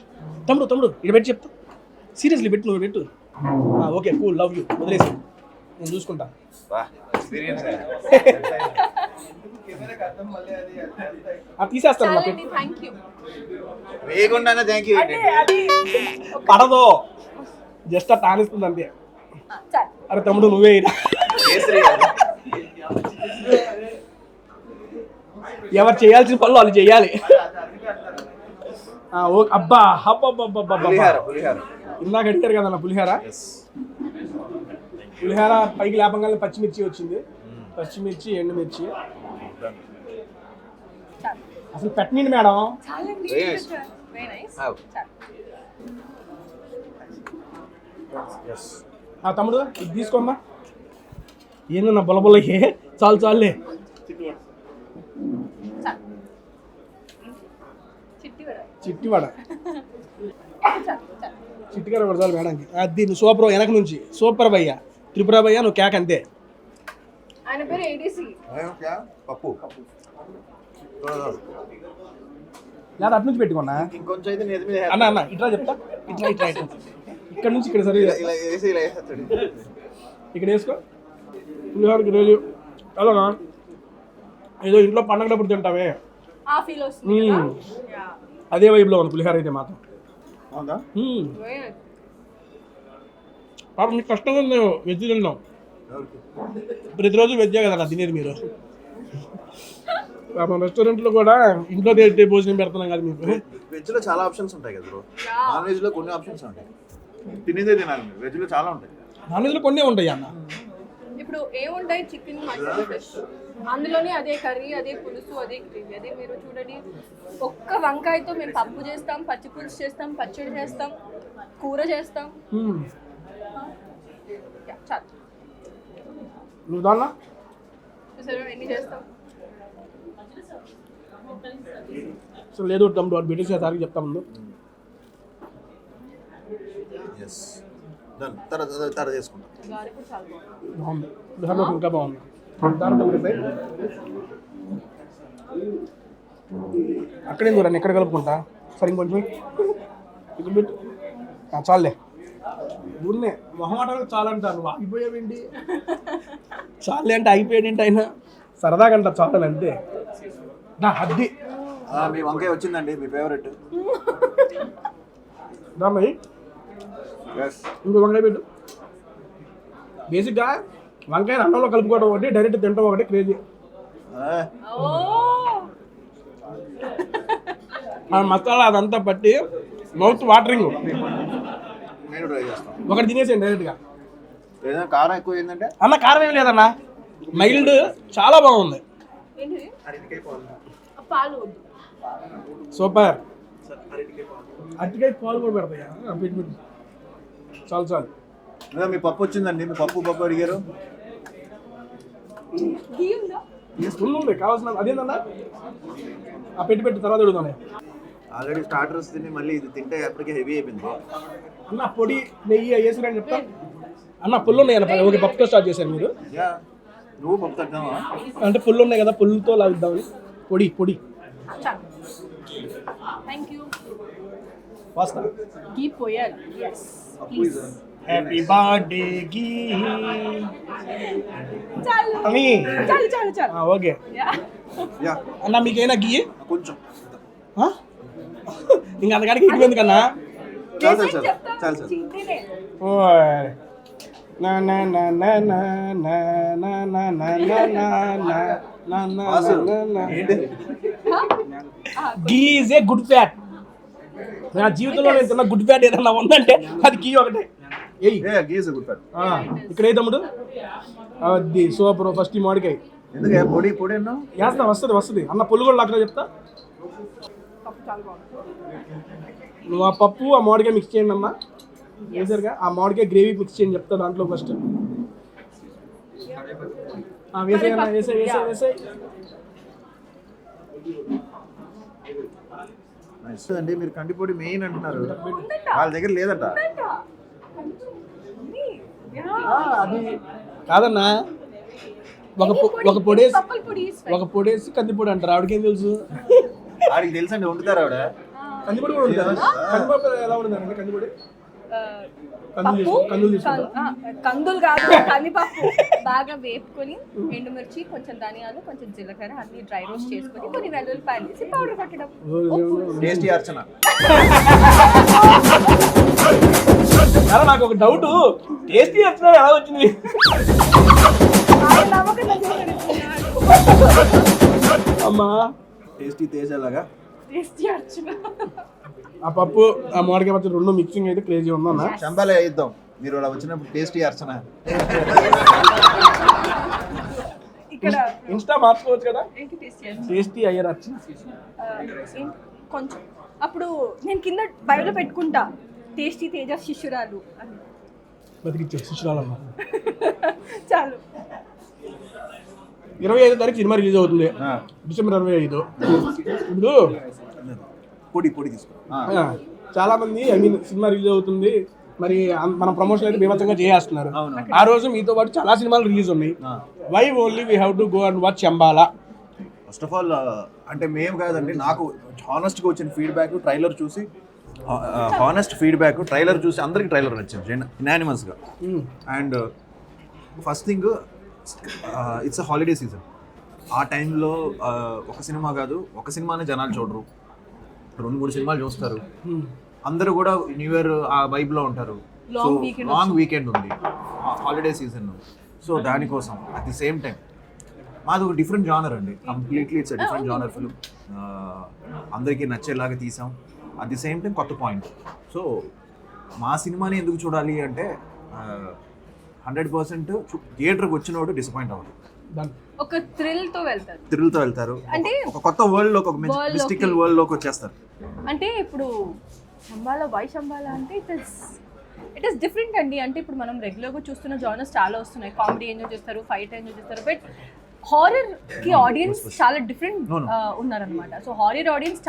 తమ్ముడు ఇక్కడ పెట్టి చెప్తా. సీరియస్లీ పెట్టు, నువ్వు పెట్టు. ఓకే కూల్, లవ్ యూ, వదిలేసి నేను చూసుకుంటా. తీసేస్తాను పడదో, జస్ట్ అట్లా ఆనిస్తుంది అంతే. అరే తమ్ముడు నువ్వే ఎవరు చేయాల్సిన పనులు వాళ్ళు చేయాలి. అబ్బా ఇందాక అడిగారు కదా పులిహార. పులిహార పైకి లేపంగానే పచ్చిమిర్చి వచ్చింది, పచ్చిమిర్చి ఎండుమిర్చి. అసలు పెట్టండి మేడం. తమ్ముడు ఇది తీసుకోమ్మా. ఏందన్నా బొలబొల్లకి చాలులే. చిట్టివాడ చిట్టిగారు ఒకటి చాలు మేడానికి. అది నువ్వు సూపర్, వెనక నుంచి సూపర్ భయ్యా, త్రిపుర భయ్యా, నువ్వు కేక్ అంతే. ఆయన పేరు ఏడీసీ. పప్పు లేదా అటు నుంచి పెట్టుకున్నా ఇంకొంచెం అయితే అన్న ఇట్లా చెప్తా. ఇట్లా ఇక్కడ నుంచి ఇక్కడ సరే ఇక్కడ వేసుకో. పులిహోరకి రోజు అలాగా ఏదో ఇంట్లో పండగలప్పుడు తింటావే అదే వైపులో ఉంది పులిహోర అయితే మాత్రం. పాపం మీకు కష్టంగా ఉంది వెజ్ తింటాం. ప్రతిరోజు వెజ్జే కదా తినేది మీరు. పాపం రెస్టారెంట్లో కూడా ఇంట్లో భోజనం పెడుతున్నాం కదా మీకు. వెజ్ లో చాలా ఆప్షన్స్ ఉంటాయి కదా బ్రో. నాన్ వెజ్ లో కొన్ని ఆప్షన్స్ ఉంటాయి, తినేదే తినాలి. వెజ్ లో చాలా ఉంటాయి, నాన్ వెజ్ లో కొన్ని ఉంటాయి అన్న. ఇప్పుడు ఏముంటాయి, చికెన్, మటన్, ఫిష్, అందులోనే అదే కర్రీ, అదే పులుసు, అదే గ్రేవీ. అదే మీరు చూడండి, ఒక్క వంకాయతో మేము పప్పు చేస్తాం, పచ్చి పులుసు చేస్తాం, పచ్చడి చేస్తాం, కూర చేస్తాం. చాలు నువ్వు దాన్నా ఎన్ని చేస్తాం. సో లేదు తమ్ముడు వాడు బ్రిటిష్ సారికి చెప్తా ముందు. బాగుంది, ఇంకా బాగుంది. అక్కడే దూరాన్ని ఎక్కడ కలుపుకుంటా. సరే ఇంకొంచెం ఇక్కడ పెట్టు. చాలే ఊరినే మొహమాటానికి చాలంటారు. నువ్వు ఆగిపోయావేంటి? చాలే అంటే అయిపోయాడేంటి అయినా సరదాగా అంటారు చాలని అంతే. నా అద్ది మీ వంకాయ వచ్చిందండి, మీ ఫేవరెట్. రామయ్య ఇంకో వంకాయ పెట్టు. బేసిక్గా వంకాయ అన్నంలో కలుపుకోవడం ఒకటి, డైరెక్ట్ తింటాం ఒకటి క్రేజీ. ఆ మసాలా అదంతా పట్టి మౌత్ వాటరింగ్. ఒకటి తినేసేయండి డైరెక్ట్గా. కారం ఎక్కువ ఏంటంటే అన్న కారం ఏం లేదన్నా, మైల్డ్, చాలా బాగుంది. సూపర్. అరటికాయ పాలు కూడా పెడతాయా? పెట్టి చాలు. మీ పప్పు వచ్చిందండి, మీ పప్పు అడిగారు. ఉంది కావాల్సిన అదేందన్నా ఆ పెట్టి తర్వాత అడుగుతానే. ఆల్రెడీ స్టార్టర్స్ తిని మళ్ళీ ఇది తింటే అప్పటికే హెవీ అయిపోయింది అన్న. పొడి నెయ్యి వేసిరని చెప్తా అన్న. పుల్లు ఉన్నాయి అన్న. ఓకే పప్పుతో స్టార్ట్ చేశారు మీరు. నువ్వు పప్పు తగ్గావా? అంటే పుల్లు ఉన్నాయి కదా, పుల్లుతో లాగిద్దామని. పొడి పొడి చాలు. Thank you. వస్తా. గీ పోయాలి. Yes please. Happy birthday ghee చాలు అని. చాలు చాలు చాలు. Okay yeah. యా అన్న మీకేనా గీ? కొంచెం ఇంకా అంతకాడికి ఎక్కువ కన్నా. చాలు చాలు చాలు చాలు. చీటీనే. నా నా నా నా నా నా నా నా నా నా నా నా నా నా వాసు, నా నా. ఏంటి? గీ ఈజ్ ఏ గుడ్ ఫ్యాట్. నా జీవితంలో నేను తిన్న గుడ్ ఫ్యాట్ ఏదన్నా ఉందంటే అది గీ ఒకటే. ఏయ్ ఏ గీజ్ గుడ్ ఫ్యాట్. ఇక్కడ ఏ తమ్ముడు అది సూపర్. ఫస్ట్ ఈ మామిడికాయ ఎందుకే పొడి పొడి అన్నావు? వేస్తా. వస్తుంది అన్న. పుల్లు కూడా అక్కడ చెప్తా. పప్పు చాలా బాగుంది. నువ్వు ఆ పప్పు ఆ మామిడికాయ మిక్స్ చేయండి అమ్మా. వేసారుగా ఆ మామిడికాయ గ్రేవీ మిక్స్ చేయండి చెప్తా దాంట్లో ఫస్ట్. వేసేయన్నా. వేసే నైస్ అండి. మీరు కందిపొడి మెయిన్ అంటున్నారు, వాళ్ళ దగ్గర లేదంట. అది కాదన్నా. ఒక పొడేసి పప్పుల పొడి is fine. ఒక పొడేసి కందిపొడి అంటారు. ఆవిడకేం తెలుసు? ఆడికి తెలుసు అండి, వండుతారు ఆవిడ. కందిపొడి కూడా ఉంటుంది. కందిపప్పు ఎలా ఉంటుంది కందిపొడి? పప్పు కందులు తీసుకుంటా. కందులు కాదు, కందిపప్పు బాగా వేపుకొని ఎండుమిర్చి, కొంచెం ధనియాలు, కొంచెం జీలకర్ర అన్ని డ్రై రోస్ట్ చేసుకొని కొన్ని వెల్లుల్లిపాయలు వేసి పౌడర్ పట్టడం. టేస్టీ అర్చన. అలా నాకు ఒక డౌట్, టేస్టీ వచ్చినా ఎలా వచ్చింది? ఆయన నమ్మకంగా చేస్తున్నాడు. అమ్మా టేస్టీ తేజలాగా. టేస్టీ అర్చన. ఆ పప్పు ఆ మామిడికాయ పచ్చడి రెండు మిక్సింగ్ అయితే క్రేజీ ఉందన్న. చంబాలే ఇద్దాం మీరు అలా వచ్చినప్పుడు. టేస్టీ అర్చన. ఇక్కడ ఇన్స్టా మార్చుకోవచ్చు కదా. ఏంటి టేస్టీ అర్చన? టేస్టీ అయ్యారు వచ్చిన కొంచెం అప్పుడు నేను కింద బయలు పెట్టుకుంటా, టేస్టీ తేజ శిష్యురాలు అని. బతికిచ్చే శిశురాలమ్మ. చాలు. 25వ తారీఖు సినిమా రిలీజ్ అవుతుంది. డిసెంబర్ 25. ఇప్పుడు పొడి పొడి తీసుకో. చాలా మంది ఐ మీన్ సినిమా రిలీజ్ అవుతుంది మరి మన ప్రమోషన్ అయితే బీభత్సంగా చేస్తున్నారు. ఆ రోజు మీతో పాటు చాలా సినిమాలు రిలీజ్ ఉన్నాయి. Why only we have to go and watch Shambhala? First of all అంటే మేము కాదండి, నాకు హానెస్ట్గా వచ్చిన ఫీడ్బ్యాక్ ట్రైలర్ చూసి, హానెస్ట్ ఫీడ్బ్యాక్ ట్రైలర్ చూసి అందరికి ట్రైలర్ నచ్చింది యునానిమస్గా. And first thing, it's a holiday season. ఆ టైంలో ఒక సినిమా కాదు, ఒక సినిమానే జనాలు చూడరు, 2-3 సినిమాలు చూస్తారు. అందరూ కూడా న్యూ ఇయర్ ఆ వైబ్లో ఉంటారు. సో లాంగ్ వీకెండ్ ఉంది, హాలిడే సీజన్. సో దానికోసం అట్ ది సేమ్ టైం మాది ఒక డిఫరెంట్ జానర్ అండి. Completely it's different genre film. అందరికీ నచ్చేలాగా తీసాం. అట్ ది సేమ్ టైం కొత్త పాయింట్. సో మా సినిమాని ఎందుకు చూడాలి అంటే 100% థియేటర్కి వచ్చినోడు డిసప్పాయింట్ అవ్వదు. ఒక థ్రిల్తో వెళ్తారు. థ్రిల్తో వెళ్తారు. అంటే ఒక కొత్త వరల్డ్లోకి, ఒక మిస్టికల్ వరల్డ్లోకి వచ్చేస్తారు. అంటే ఇప్పుడు శంబాలా, వై శంబాలా అంటే ఇట్ ఈస్ డిఫరెంట్ అండి. అంటే ఇప్పుడు మనం రెగ్యులర్గా చూస్తున్న జానర్స్ చాలా వస్తున్నాయి. కామెడీ ఎంజాయ్ చేస్తారు, ఫైట్ ఎంజాయ్ చేస్తారు, బట్ హారర్ కి ఆడియన్స్ చాలా డిఫరెంట్ ఉన్నారనమాట. సో హారర్ ఆడియన్స్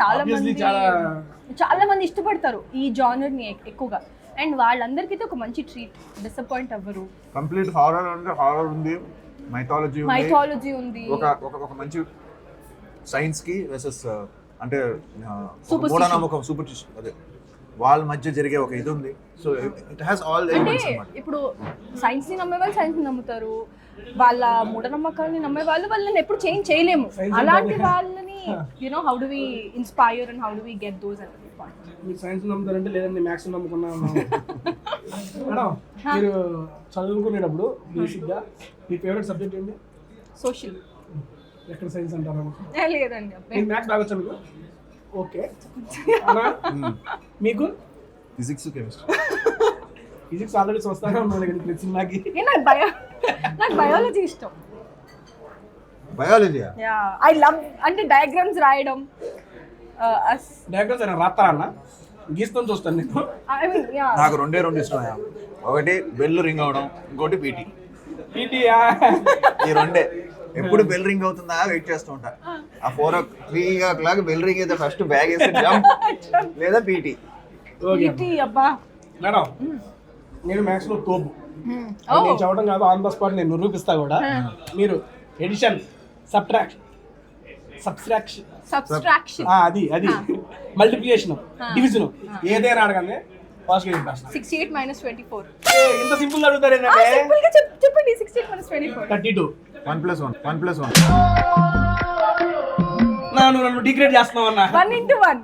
చాలా మంది ఇష్టపడతారు ఈ జానర్ ని ఎక్కువగా. అండ్ వాళ్ళందరికీ ఒక మంచి ట్రీట్, డిసప్పాయింట్ అవ్వరు. కంప్లీట్ హారర్ అంటే హారర్ ఉంది, మైథాలజీ ఉంది, ఒక మంచి సైన్స్ కి వర్సెస్ అంటే మూఢనమ్మకం, సూపర్స్టిషన్, అదే వాళ్ళ మధ్య జరిగే ఒక ఇది ఉంది. So it has all elements అన్నమాట. ఇప్పుడు సైన్స్ ని నమ్మే వాళ్ళు సైన్స్ ని నమ్ముతారు, వాళ్ళ మూఢనమ్మకాలని నమ్మే వాళ్ళు వాళ్ళని ఎప్పుడు చేంజ్ చేయలేము. అలాంటి వాళ్ళని you know how do we inspire and how do we get those at the point. మీరు సైన్స్ నమ్ముతారంటే లేదండి మ్యాథ్స్ నమ్ముకున్నాను. మేడం మీరు చదువుకునేటప్పుడు బేసిక్గా మీ ఫేవరెట్ సబ్జెక్ట్ ఏంటి? సోషల్. ఎక్కడ సైన్స్ అంటారా? లేదండి, మీకు మ్యాథ్స్ బాగా వచ్చా? మీకు ఓకే. మీకు ఫిజిక్స్, కెమిస్ట్రీ. ఫిజిక్స్ ఆల్రెడీ వస్తానే ఉన్నాను కానీ సినిమాకి. నాకు బయాలజీ ఇష్టం. బయాలజీ ఐ లవ్ అంటే డయాగ్రామ్స్ రాయడం. డయాగ్రామ్స్ అయినా రాస్తారా అన్న? గీస్తాను చూస్తాను నేను. నాకు రెండే ఇష్టం. ఒకటి బెల్ రింగ్ అవడం, ఇంకోటి పీటీ. ఈ రెండే. ఎప్పుడు బెల్ రింగ్ అవుతుందా వెయిట్ చేస్తూ ఉంటా. ఆ 3 బెల్ రింగ్ అయితే ఫస్ట్ బ్యాగ్ వేసి జంప్, లేదా పీటీ. అబ్బా మేడం నేను మ్యాథ్స్ లో తోపు. నేను చదవడం కాదు, ఆన్ ద స్పాట్ నేను నిరూపిస్తా కూడా. మీరు ఎడిషన్, సబ్ట్రాక్షన్, అది మల్టిప్లికేషన్, డివిజన్ ఏదైనా అడగండి ఫాస్ట్ గా చెప్పేస్తా. 68 - 24. ఇంత సింపుల్ గా అడుగుతారు ఏంటంటే సింపుల్ గా చెప్పండి. 68 - 24. 32. 1+1 నన్ను డిగ్రేడ్ చేస్తున్నావు అన్న. 1 × 1.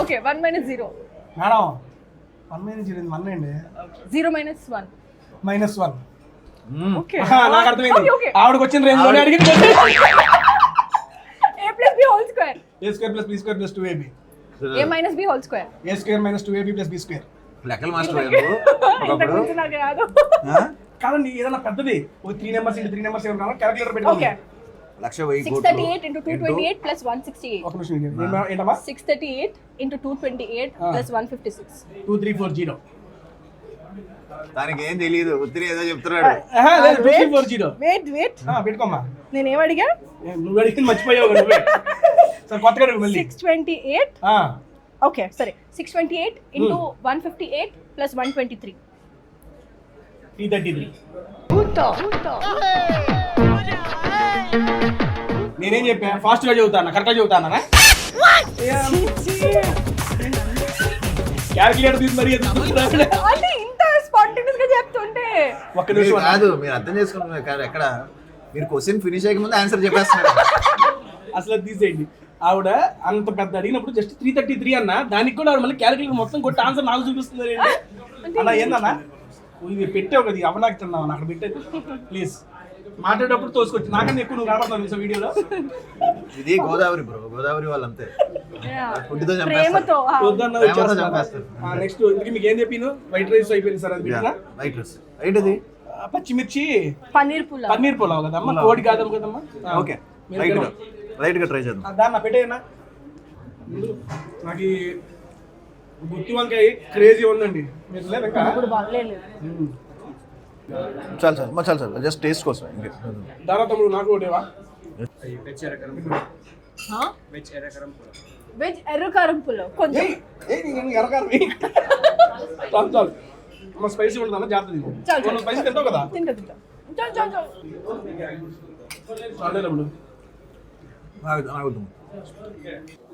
ఓకే 1 - 0. మేడం 1 - 0 1 అండి. 0 - 1. -1. ఓకే నాకు అర్థమైంది. ఆవిడకి వచ్చిన రేంజ్ లోనే అడిగింది. a + b whole square. a² + b² + 2ab. a - b whole square. a² - 2ab + b². లెక్కల మాస్టర్ ఇంతకు ముందు నాకు రాదు. కాదండి ఏదైనా పెద్దది 3 నెంబర్స్ ఇంటూ 3 నెంబర్స్ ఏమన్నా క్యాలిక్యులేటర్ పెట్టుకోండి. ఓకే 1,00,000 638 × 228 + 168. ఒక నిమిషం ఏంటమ్మా 638 × 228 + 156. 2340. దానికి ఏం తెలియదు, ఉత్తిరి ఏదో చెప్తున్నాడు. లేదు 2340. వెయిట్ పెట్టుకోమ్మా. నేను ఏం అడిగా? నువ్వు అడిగింది మర్చిపోయావు కదా నువ్వే. సరే కొత్తగా అడుగు మళ్ళీ. 628. ఓకే సరే 628 × 158 + 123. 333. నేనేం చెప్పా ఫాస్ట్ గా చదువుతాను, కరెక్ట్ గా చదువుతానా? క్యాలిక్యులేటర్ తీసి మరీ అంటే ఇంత స్పాంటేనియస్ గా చెప్తుంటే ఒక్క నిమిషం కాదు, మీరు అర్థం చేసుకుంటున్నారు కానీ ఎక్కడ మీరు క్వశ్చన్ ఫినిష్ అయ్యే ముందు ఆన్సర్ చెప్పేస్తున్నారు. అసలు తీసేయండి. ఆవిడ అంత పెద్ద అడిగినప్పుడు జస్ట్ 333 అన్న, దానికి కూడా ఆవిడ మళ్ళీ క్యాలిక్యులేటర్ మొత్తం కొట్టి ఆన్సర్ నాకు చూపిస్తుంది అన్న. ఏందన్నా ఇది పెట్టావు కదా, అవనాకి తిన్నావు అక్కడ పెట్టేది ప్లీజ్. మాట్లాడేటప్పుడు తోసుకొచ్చి నాకన్నా ఎక్కువ నువ్వు కనపడతావు వీడియోలో. ఇది గోదావరి బ్రో, గోదావరి వాళ్ళు అంతే ఫుడ్తో ప్రేమతో చంపేస్తారు. నెక్స్ట్ ఇందుకు మీకు ఏం చెప్పిను? వైట్ రైస్ అయిపోయింది సార్. అది పెట్టినా వైట్ రైస్ ఏంటిది? పచ్చిమిర్చి పన్నీర్ పులావ్ కదమ్మా, కోడి కాదమ్మ కదమ్మా. ఓకే రైట్ గా ట్రై చేద్దాం. దాన్ని పెట్టేయన్నా. నాకు గుత్తి వంకాయ క్రేజీ ఉందండి. మీరు లేదు ఇంకా చాలు జస్ట్ టేస్ట్ కోసం. దాని తమ్ముడు నాకు ఒకటేవా? వెజ్ ఎర్రకారం పులావ్ కొంచెం ఎర్రకారం చాలు. అమ్మ స్పైసీ ఉంటుందన్న జాగ్రత్త. స్పైసీ తింటావు కదా? తింటా. చాలే తమ్ముడు.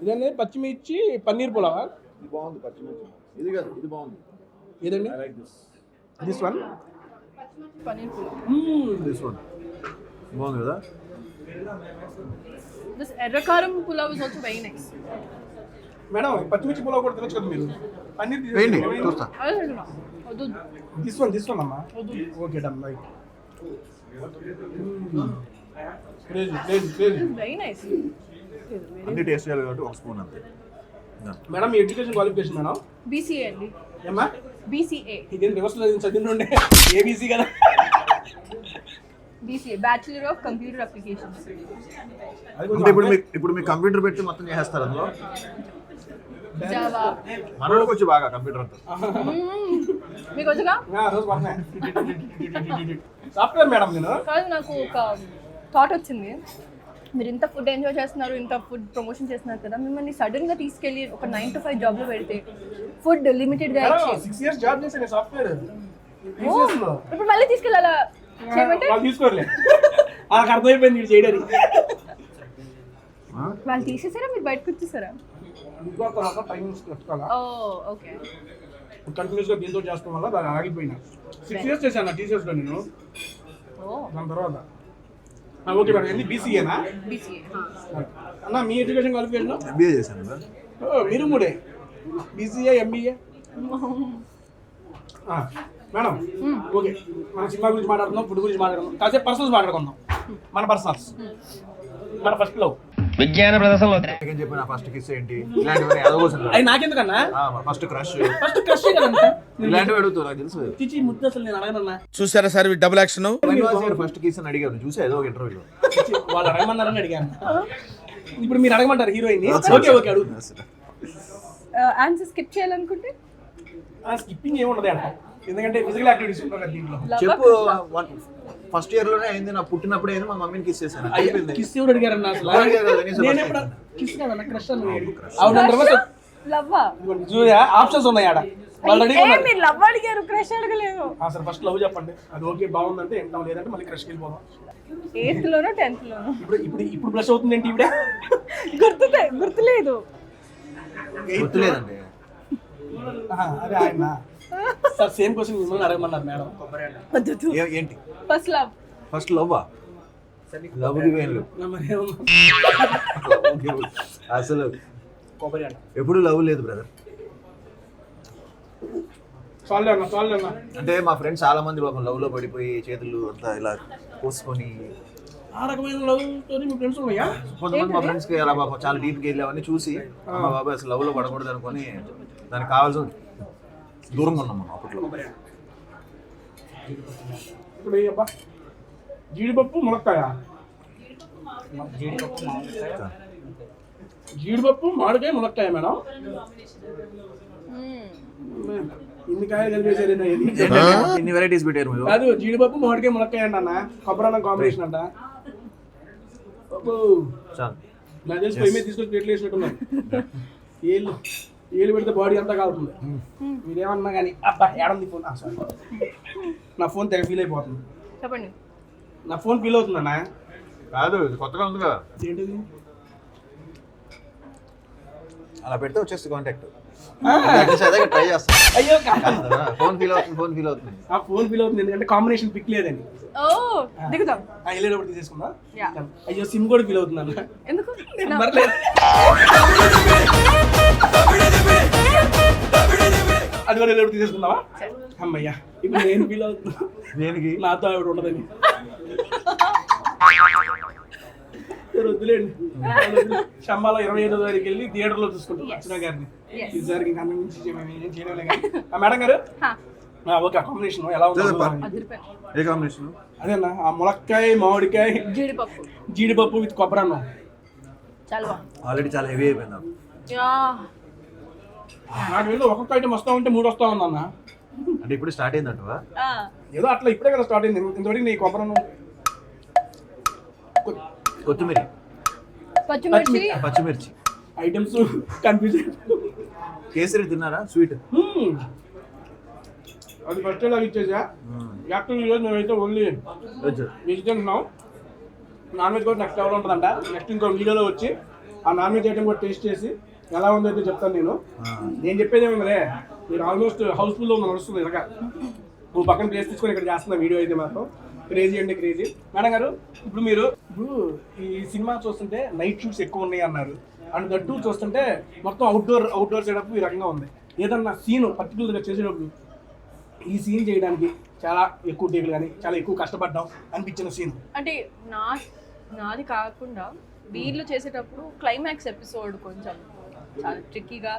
ఇదండి పచ్చిమిర్చి పన్నీర్ పులావా? బాగుంది పచ్చిమిర్చి. ఇది కాదు, ఇది బాగుంది. ఏదండి? This one paneer pulao. This one బాగుంది కదా? దిస్ ఎర్రకారం pulao is also very nice. Madam పచ్చిమిర్చి పులావ్ కూడా తినచ్చు కదా మీరు. పన్నీర్ చూస్తా. దిస్ వన్ అమ్మా. Okay done right. Very nice. అన్ని టేస్ట్ చేయాలి కాబట్టి ఒక స్పూన్ అంతే. మేడం మీ ఎడ్యుకేషన్ క్వాలిఫికేషన్ మేడం? BCA అండి. ఏమ్మా? BCA. ఇదేం రివర్స్ చదివిండే ABC కదా? BCA bachelor of computer applications. అంటే ఇప్పుడు మీ కంప్యూటర్ పెట్టి మొత్తం చేస్తారు అందులో. జావా మనోడికి వచ్చి బాగా కంప్యూటర్ అంతా. మీకు వచ్చగా? సాఫ్ట్వేర్ మేడం నేను. కాదు, నాకు ఒక థాట్ వచ్చింది. మీరు ఇంత ఫుడ్ ఎంజాయ్ చేస్తున్నారు, ఇంత ఫుడ్ ప్రమోషన్ చేస్తున్నారు కదా, మిమ్మల్ని సడన్ గా తీసుకెళ్లి ఒక 9 to 5 జాబ్ లో పెడితే ఫుడ్ లిమిటెడ్ గా ఇచ్చి 6 years జాబ్ చేశాను సాఫ్ట్వేర్. ఇప్పుడు మళ్ళీ తీసుకెళ్ళాలా చేయమంటే వాళ్ళు తీసుకోరలే. నాకు అర్థమైపోయింది ఇది చేయడానికి. వాళ్ళు తీసేసారా, మీరు బయటకు వచ్చేసారా? ఓకే. కంటిన్యూస్ గా దీంతో చేస్తాం వల్ల దాన్ని ఆగిపోయినా. 6 years చేశాను TCS లో నేను. దాని తర్వాత ఓకే మేడం. ఏంది BCAనా? BCA. అన్న మీ ఎడ్యుకేషన్ క్వాలిఫికేషన్? MBA చేశాను కదా. మీరు మూడే BCA MBA. మేడం ఓకే, మన సినిమా గురించి మాట్లాడుకుందాం, ఫుడ్ గురించి మాట్లాడుకుందాం, కాసేపు పర్సనల్స్ మాట్లాడుకుందాం. మన పర్సనల్స్, మన ఫస్ట్ లవ్. విజ్ఞాన ప్రదర్శనలో చెప్పిన ఫస్ట్ కిస్ ఏంటి ఇలాంటివన్నీ అదోసం. అది నాకెందుకన్నా? ఫస్ట్ క్రష్ కదంతా ఇలాంటివి అడుగుతావు నాకు తెలుసు. చిచి ముద్దు అసలు నేను అడగనన్నా. చూసారా sir double action. First kiss అని అడిగాను, చూసా ఏదో ఒక ఇంటర్వ్యూలో. వాళ్ళు అడగమన్నారని అడిగాను. ఇప్పుడు మీరు అడగమంటారు హీరోయిన్? ఓకే ఓకే అడుగు. ఆన్సర్ స్కిప్ చేయాలనుకుంటే స్కిప్పింగ్ ఏముండదు అంట, ఎందుకంటే ఫిజికల్ యాక్టివిటీస్ ఉంటాయి కదా దీంట్లో. చెప్పు. ఫస్ట్ ఇయర్ లోనే అయింది, నా పుట్టినప్పుడు అయింది, మా మమ్మీని కిస్ చేశాను. కిస్ ఎవరు అడిగారన్నా అసలు? నేను ఎప్పుడు కిస్ కాదన్నా క్రష్ అన్న. లవ్వా చూడా ఆప్షన్స్ ఉన్నాయి ఆడ వాళ్ళు రెడీగా ఉన్నారు. మీరు లవ్ అడిగారు క్రష్ అడగలేదు. సరే ఫస్ట్ లవ్ చెప్పండి, అది ఓకే బాగుందంటే వింటాం, లేదంటే మళ్ళీ క్రష్కి వెళ్ళిపోదాం. 8th లోనో 10th లోనో ఇప్పుడు బ్లష్ అవుతుంది ఏంటి ఇవిడే? గుర్తులేదు. గుర్తులేదండి. అదే ఆయన సార్ సేమ్ క్వశ్చన్ మిమ్మల్ని అడగమన్నారు మేడం. ఏంటి ఫస్ట్ లవ్. ఫస్ట్ లవ్వా? లవ్ వేలు అసలు కొబ్బరి అంట. ఎప్పుడు లవ్ లేదు బ్రదర్. చాలు అన్న అంటే మా ఫ్రెండ్స్ చాలా మంది పాపం లవ్ లో పడిపోయి చేతులు అంతా ఇలా కోసుకొని, ఆ రకమైన లవ్ స్టోరీ మీ ఫ్రెండ్స్ ఉన్నాయా? కొంతమంది మా ఫ్రెండ్స్ కి అలా పాపం చాలా డీప్ గా వెళ్ళావని చూసి మా బాబాయ్ అసలు లవ్ లో పడకూడదు అనుకొని దానికి కావాల్సిన దూరంగా ఉన్నాం మనం అప్పట్లో. ఇప్పుడు అబ్బా జీడిపప్పు మునక్కాయ, జీడిపప్పు మామిడికాయ మునక్కాయ మేడం. ఇన్ని కాయలు కలిపేసేది ఇన్ని వెరైటీస్ పెట్టారు మీరు. కాదు, జీడిపప్పు మామిడికాయ మునక్కాయ అంట అన్న, కొబ్బరి కాంబినేషన్ అంట. చాలు. నాకు తెలిసి పొయ్యి మీద తీసుకొచ్చి ప్లేట్లు వేసినట్టున్నాను. ఏళ్ళు పెడితే బాడీ అంతా కాలుతుంది. మీరేమన్నా కానీ అబ్బా ఏడంది ఫోన్, సారీ నా ఫోన్ తెగ ఫీల్ అయిపోతుంది. చెప్పండి. నా ఫోన్ ఫీల్ అవుతుందన్నా. కాదు కొత్తగా ఉంది కదా, ఏంటిది? అలా పెడితే వచ్చేసి కాంటాక్ట్ ట్రై చేస్తాను. అయ్యో ఫోన్ ఫీల్ అవుతుంది. ఆ ఫోన్ ఫీల్ అవుతుంది ఎందుకంటే కాంబినేషన్ పిక్ లేదండి. ఓ దిగుదాం. వెళ్ళేటప్పుడు తీసేసుకుందా. యా. అయ్యో సిమ్ కూడా ఫీల్ అవుతుంది అన్న. ఎందుకు? నెంబర్ లేదు. అది కూడా వెళ్ళేటప్పుడు తీసేసుకుందావా? అమ్మయ్యా ఇప్పుడు నేను ఫీల్ అవుతున్నా, దేనికి? నాతో ఆవిడ ఉండదని. వద్దులేండి. శంబాలో 25వ తారీఖు వెళ్ళి థియేటర్లో చూసుకుంటాం అర్చన గారిని. ఈసారి ఇంకా అన్నం నుంచి ఏం చేయడం కానీ. మేడం గారు ఓకే, కాంబినేషన్ ఎలా ఉంది? ఏ కాంబినేషన్? అదేనా ఆ ములక్కాయ మామిడికాయ జీడిపప్పు విత్ కొబ్బరి అన్నం. ఆల్రెడీ చాలా హెవీ అయిపోయింది నాకు. నాకు వెళ్ళి ఒక్కొక్క ఐటమ్ వస్తా ఉంటే 3 వస్తా ఉందన్న. అంటే ఇప్పుడు స్టార్ట్ అయిందంటవా? ఏదో అట్లా ఇప్పుడే కదా స్టార్ట్ అయింది. ఇంతవరకు నీ కొబ్బరి అన్నం, కొత్తిమీర, పచ్చిమిర్చి ఐటమ్స్ కన్ఫ్యూజ్. కేసరి తిన్నారా? స్వీట్ అది ఫస్ట్ లాగా ఇచ్చేసా. యాక్చువల్ ఈరోజు మేమైతే ఓన్లీ వెజ్ తింటున్నాం. నాన్ వెజ్ కూడా నెక్స్ట్ లెవెల్ ఉంటుందంట. నెక్స్ట్ ఇంకో వీడియోలో వచ్చి ఆ నాన్ వెజ్ ఐటమ్ కూడా టేస్ట్ చేసి ఎలా ఉందో అయితే చెప్తాను. నేను చెప్పేది ఏముందిలే, మీరు ఆల్మోస్ట్ హౌస్ఫుల్లో నడుస్తుంది ఇలాగా. నువ్వు పక్కన ప్లేస్ తీసుకొని ఇక్కడ చేస్తున్న వీడియో అయితే మాత్రం క్రేజీ అంటే క్రేజీ. మేడం గారు ఇప్పుడు ఇప్పుడు ఈ సినిమా చూస్తుంటే నైట్ షూట్స్ ఎక్కువ ఉన్నాయి అన్నారు. అండ్ దట్టు చూస్తుంటే మొత్తం అవుట్డోర్ సెటప్ ఈ రకంగా ఉంది. ఏదన్నా సీన్ పర్టికులర్గా చేసేటప్పుడు ఈ సీన్ చేయడానికి చాలా ఎక్కువ టేకులు కానీ చాలా ఎక్కువ కష్టపడ్డాం అనిపించిన సీన్ అంటే నాది కాకుండా వీళ్ళు చేసేటప్పుడు క్లైమాక్స్ ఎపిసోడ్ కొంచెం చాలా ట్రిక్కీగా,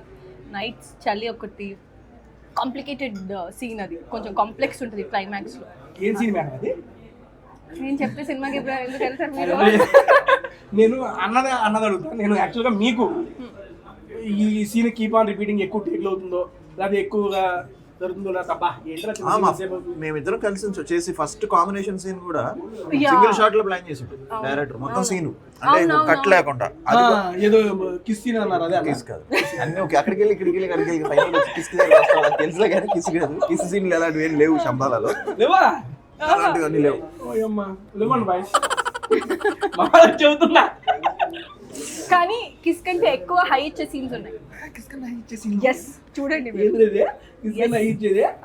నైట్స్ చలి ఒకటి కాంప్లికేటెడ్ సీన్, అది కొంచెం కాంప్లెక్స్ ఉంటుంది క్లైమాక్స్లో. ఏం సీన్ మేడం అది? నేను చెప్తే సినిమాకి ఎందుకు వెళ్తారు మీరు? నేను అన్నది అడుగుతాను. నేను యాక్చువల్గా మీకు ఈ సీన్ కీప్ ఆన్ రిపీటింగ్ ఎక్కువ టేక్లు అవుతుందో లేదా ఎక్కువగా జరుగుతుందో తప్ప మేమిద్దరం కలిసి చేసి ఫస్ట్ కాంబినేషన్ సీన్ కూడా సింగిల్ షాట్ లో ప్లాన్ చేసి డైరెక్టర్ మొత్తం సీన్ అంటే కట్ లేకుండా. ఏదో కిస్ సీన్ అన్నారు. అదే కిస్ కాదు, అన్ని అక్కడికి వెళ్ళి ఇక్కడికి వెళ్ళి ఫైనల్ కిస్ తెలుసులే కానీ కిస్ కాదు. కిస్ సీన్లు అలాంటివి ఏం లేవు శంబాలలో, లేవా? అలాంటివన్నీ లేవు. లేవండి బాయ్ చెబుతున్నా. కానీ కిస్ కంటే ఎక్కువ హై ఇచ్చే సీన్స్ ఉన్నాయి. ఎస్ చూడండి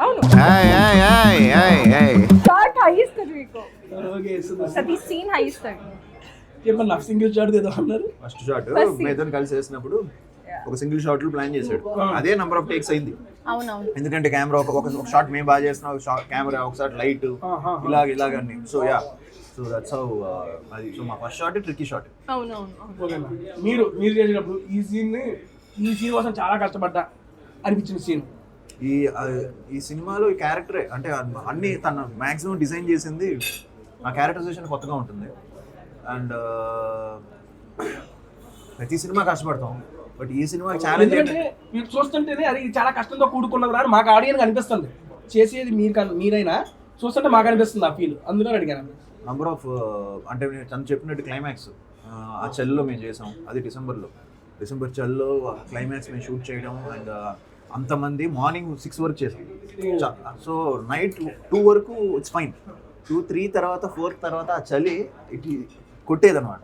అవును షార్ట్ హై ఇస్తారు మీకు, ప్రతి సీన్ హై ఇస్తారు. చెప్పండి సింగిల్ షాట్ ఏదో అన్నారు. ఫస్ట్ షాట్ మేదన్ కలిసి చేసినప్పుడు ఒక సింగిల్ షాట్ లో ప్లాన్ చేశాడు. అదే నంబర్ ఆఫ్ టేక్స్ అయింది. అవునవును, ఎందుకంటే కెమెరా ఒక షాట్ మేము బాగా చేస్తున్నాం, కెమెరా ఒకసారి లైట్ ఇలాగని. So yeah, so that's how అది. సో మా ఫస్ట్ షాట్ ట్రిక్కీ షాట్. అవునవును. మీరు చేసేటప్పుడు ఈ సీన్ కోసం చాలా కష్టపడ్డా అనిపించిన సీన్. ఈ సినిమాలో ఈ క్యారెక్టరే అంటే అన్ని తన మ్యాక్సిమం డిజైన్ చేసింది. ఆ క్యారెక్టరైజేషన్ కొత్తగా ఉంటుంది. అండ్ ప్రతి సినిమా కష్టపడతాం, బట్ ఈ సినిమా ఛాలెంజ్ ఏంటంటే మీరు చూస్తుంటేనే అది చాలా కష్టంతో కూడుకున్నది రా మాకు ఆడియన్స్ అనిపిస్తుంది. చేసేది మీరైనా చూస్తుంటే మాకు అనిపిస్తుంది ఆ ఫీల్. అందులో అడిగాను. నంబర్ ఆఫ్ అంటే తను చెప్పినట్టు క్లైమాక్స్ ఆ చెల్లో మేము చేసాం, అది డిసెంబర్లో. డిసెంబర్ చల్లో క్లైమాక్స్ మేము షూట్ చేయడం అండ్ అంతమంది మార్నింగ్ 6 వరకు చేసాం. సో నైట్ 2 వరకు ఇట్స్ ఫైన్. 2-3 తర్వాత 4 తర్వాత ఆ చలి ఇటు కొట్టేదన్నమాట.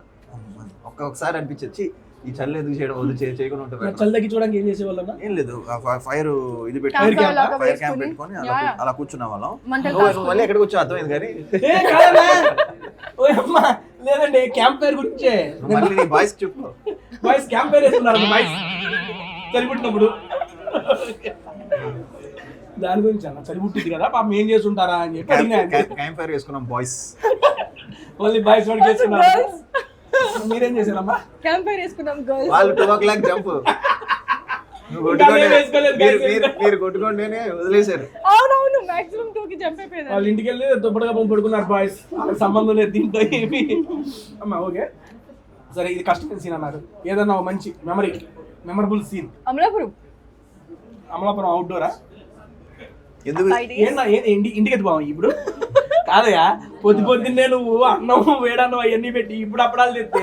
ఒక్కొక్కసారి అనిపించచ్చి ఈ చలి ఎందుకు చేయడం వద్దు చేయకుండా ఉంటుంది. చలి తగ్గి చూడడానికి ఏం చేసేవాళ్ళన్నా? ఏం లేదు, ఫైర్ ఇది పెట్టి Fire camp ఫైర్ క్యాంప్ పెట్టుకొని అలా కూర్చున్న వాళ్ళం. మంటలు నువ్వు మళ్ళీ ఎక్కడికి వచ్చా అర్థమైంది కానీ లేదండి క్యాంప్ ఫైర్ గురించే నువ్వు మళ్ళీ నీ బాయ్స్ చెప్పు. బాయ్స్ క్యాంప్ ఫైర్ వేసుకున్నారు బాయ్స్ చలిపుట్టినప్పుడు. దాని గురించి అన్న చలి పుట్టింది కదా పాపం ఏం చేస్తుంటారా అని చెప్పి అడిగినా. క్యాంప్ ఫైర్ వేసుకున్నాం బాయ్స్. ఓన్లీ బాయ్స్ వాడికి వేసుకున్నారు. మీరేం చేశారమ్మా? క్యాంప్ ఫైర్ వేసుకున్నాం గర్ల్స్. వాళ్ళు 2 o'clock జంప్ మీరు కొట్టుకోండి వదిలేశారు. అవునవును మాక్సిమం 2 కి జంప్ అయిపోయారు. వాళ్ళ ఇంటికి వెళ్ళి దుప్పటిగా పడుకున్నారు బాయ్స్. వాళ్ళకి సంబంధం లేదు దీంతో ఏమి. అమ్మా ఓకే సరే, ఇది కష్టమైన సీన్ అన్నారు. ఏదన్నా ఒక మంచి మెమరబుల్ సీన్. అమలాపురం అవుట్డోరా? ఎందుకు ఏంటా ఇంటికి ఎత్తి బావు ఇప్పుడు కాదయా? పొద్దున్నే నువ్వు అన్నం వేడన్నం అవన్నీ పెట్టి ఇప్పుడు అప్పడాలు తెస్తే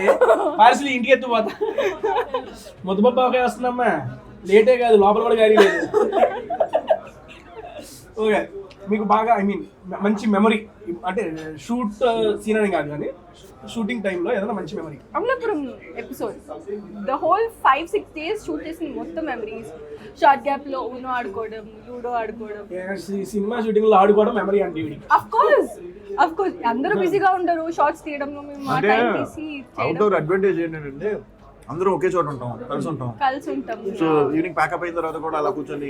పార్సిల్ ఇంటికి ఎత్తిపోతా. ముద్దపప్పు ఒకే వస్తుందమ్మా, లేటే కాదు లోపల కూడా గారీ లేదు. ఓకే, మీకు బాగా మంచి మెమరీ అంటే షూట్ సీన్ అని కాదు కానీ షూటింగ్ టైంలో ఏదైనా మంచి memory? Amalapuram episode the whole 5-6 days shoot చేసిన మొత్తం మెమరీస్. షార్ట్ గ్యాప్ లో ఊనో ఆడుకోవడం, లూడో ఆడుకోవడం, సినిమా షూటింగ్ లో ఆడుకోవడం మెమరీ అంటే. ఆఫ్ కోర్స్ అందరూ బిజీగా ఉండరు షార్ట్స్ తీయడంలో, మేము మా టైం తీసి అవుట్డోర్ అడ్వాంటేజ్ ఏంటంటే అందరూ ఒకే చోట ఉంటాం, కలిసి ఉంటాం. సో ఈవినింగ్ ప్యాకప్ అయిన తర్వాత కూడా అలా కూర్చొని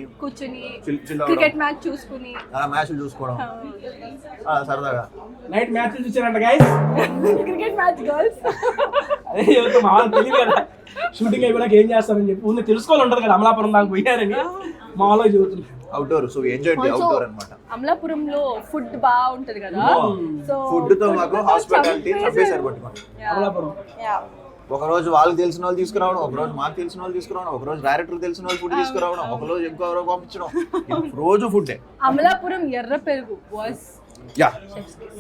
క్రికెట్ మ్యాచ్ చూసుకుని అలా మ్యాచ్లు చూసుకోవడం సరదాగా. నైట్ మ్యాచ్లు చూసారంట గైస్. Cricket match girls. అదే చెబుతాం, మా వాళ్ళు తెలియదు కదా షూటింగ్ అయిపోయినాక ఏం చేస్తారని చెప్పి ముందు తెలుసుకోవాలి ఉంటుంది కదా. అమలాపురం దాకా పోయారని మా వాళ్ళకి చెబుతున్నారు. అవుట్డోర్ సో ఎంజాయ్ అవుట్డోర్ అన్నమాట. అమలాపురంలో ఫుడ్ బాగుంటది కదా. సో ఫుడ్ తో మాకు హాస్పిటాలిటీ చంపేశారు పట్టుకోండి. అమలాపురం ఒక రోజు వాళ్ళకి తెలిసిన వాళ్ళు తీసుకురావడం, ఒక రోజు మాకు తెలిసిన వాళ్ళు తీసుకురావడం, ఒక రోజు డైరెక్టర్ తెలిసిన వాళ్ళు ఫుడ్ తీసుకురావడం, ఒక రోజు ఇంకో పంపించడం, రోజు ఫుడ్. అమలాపురం ఎర్ర పెరుగు వాస్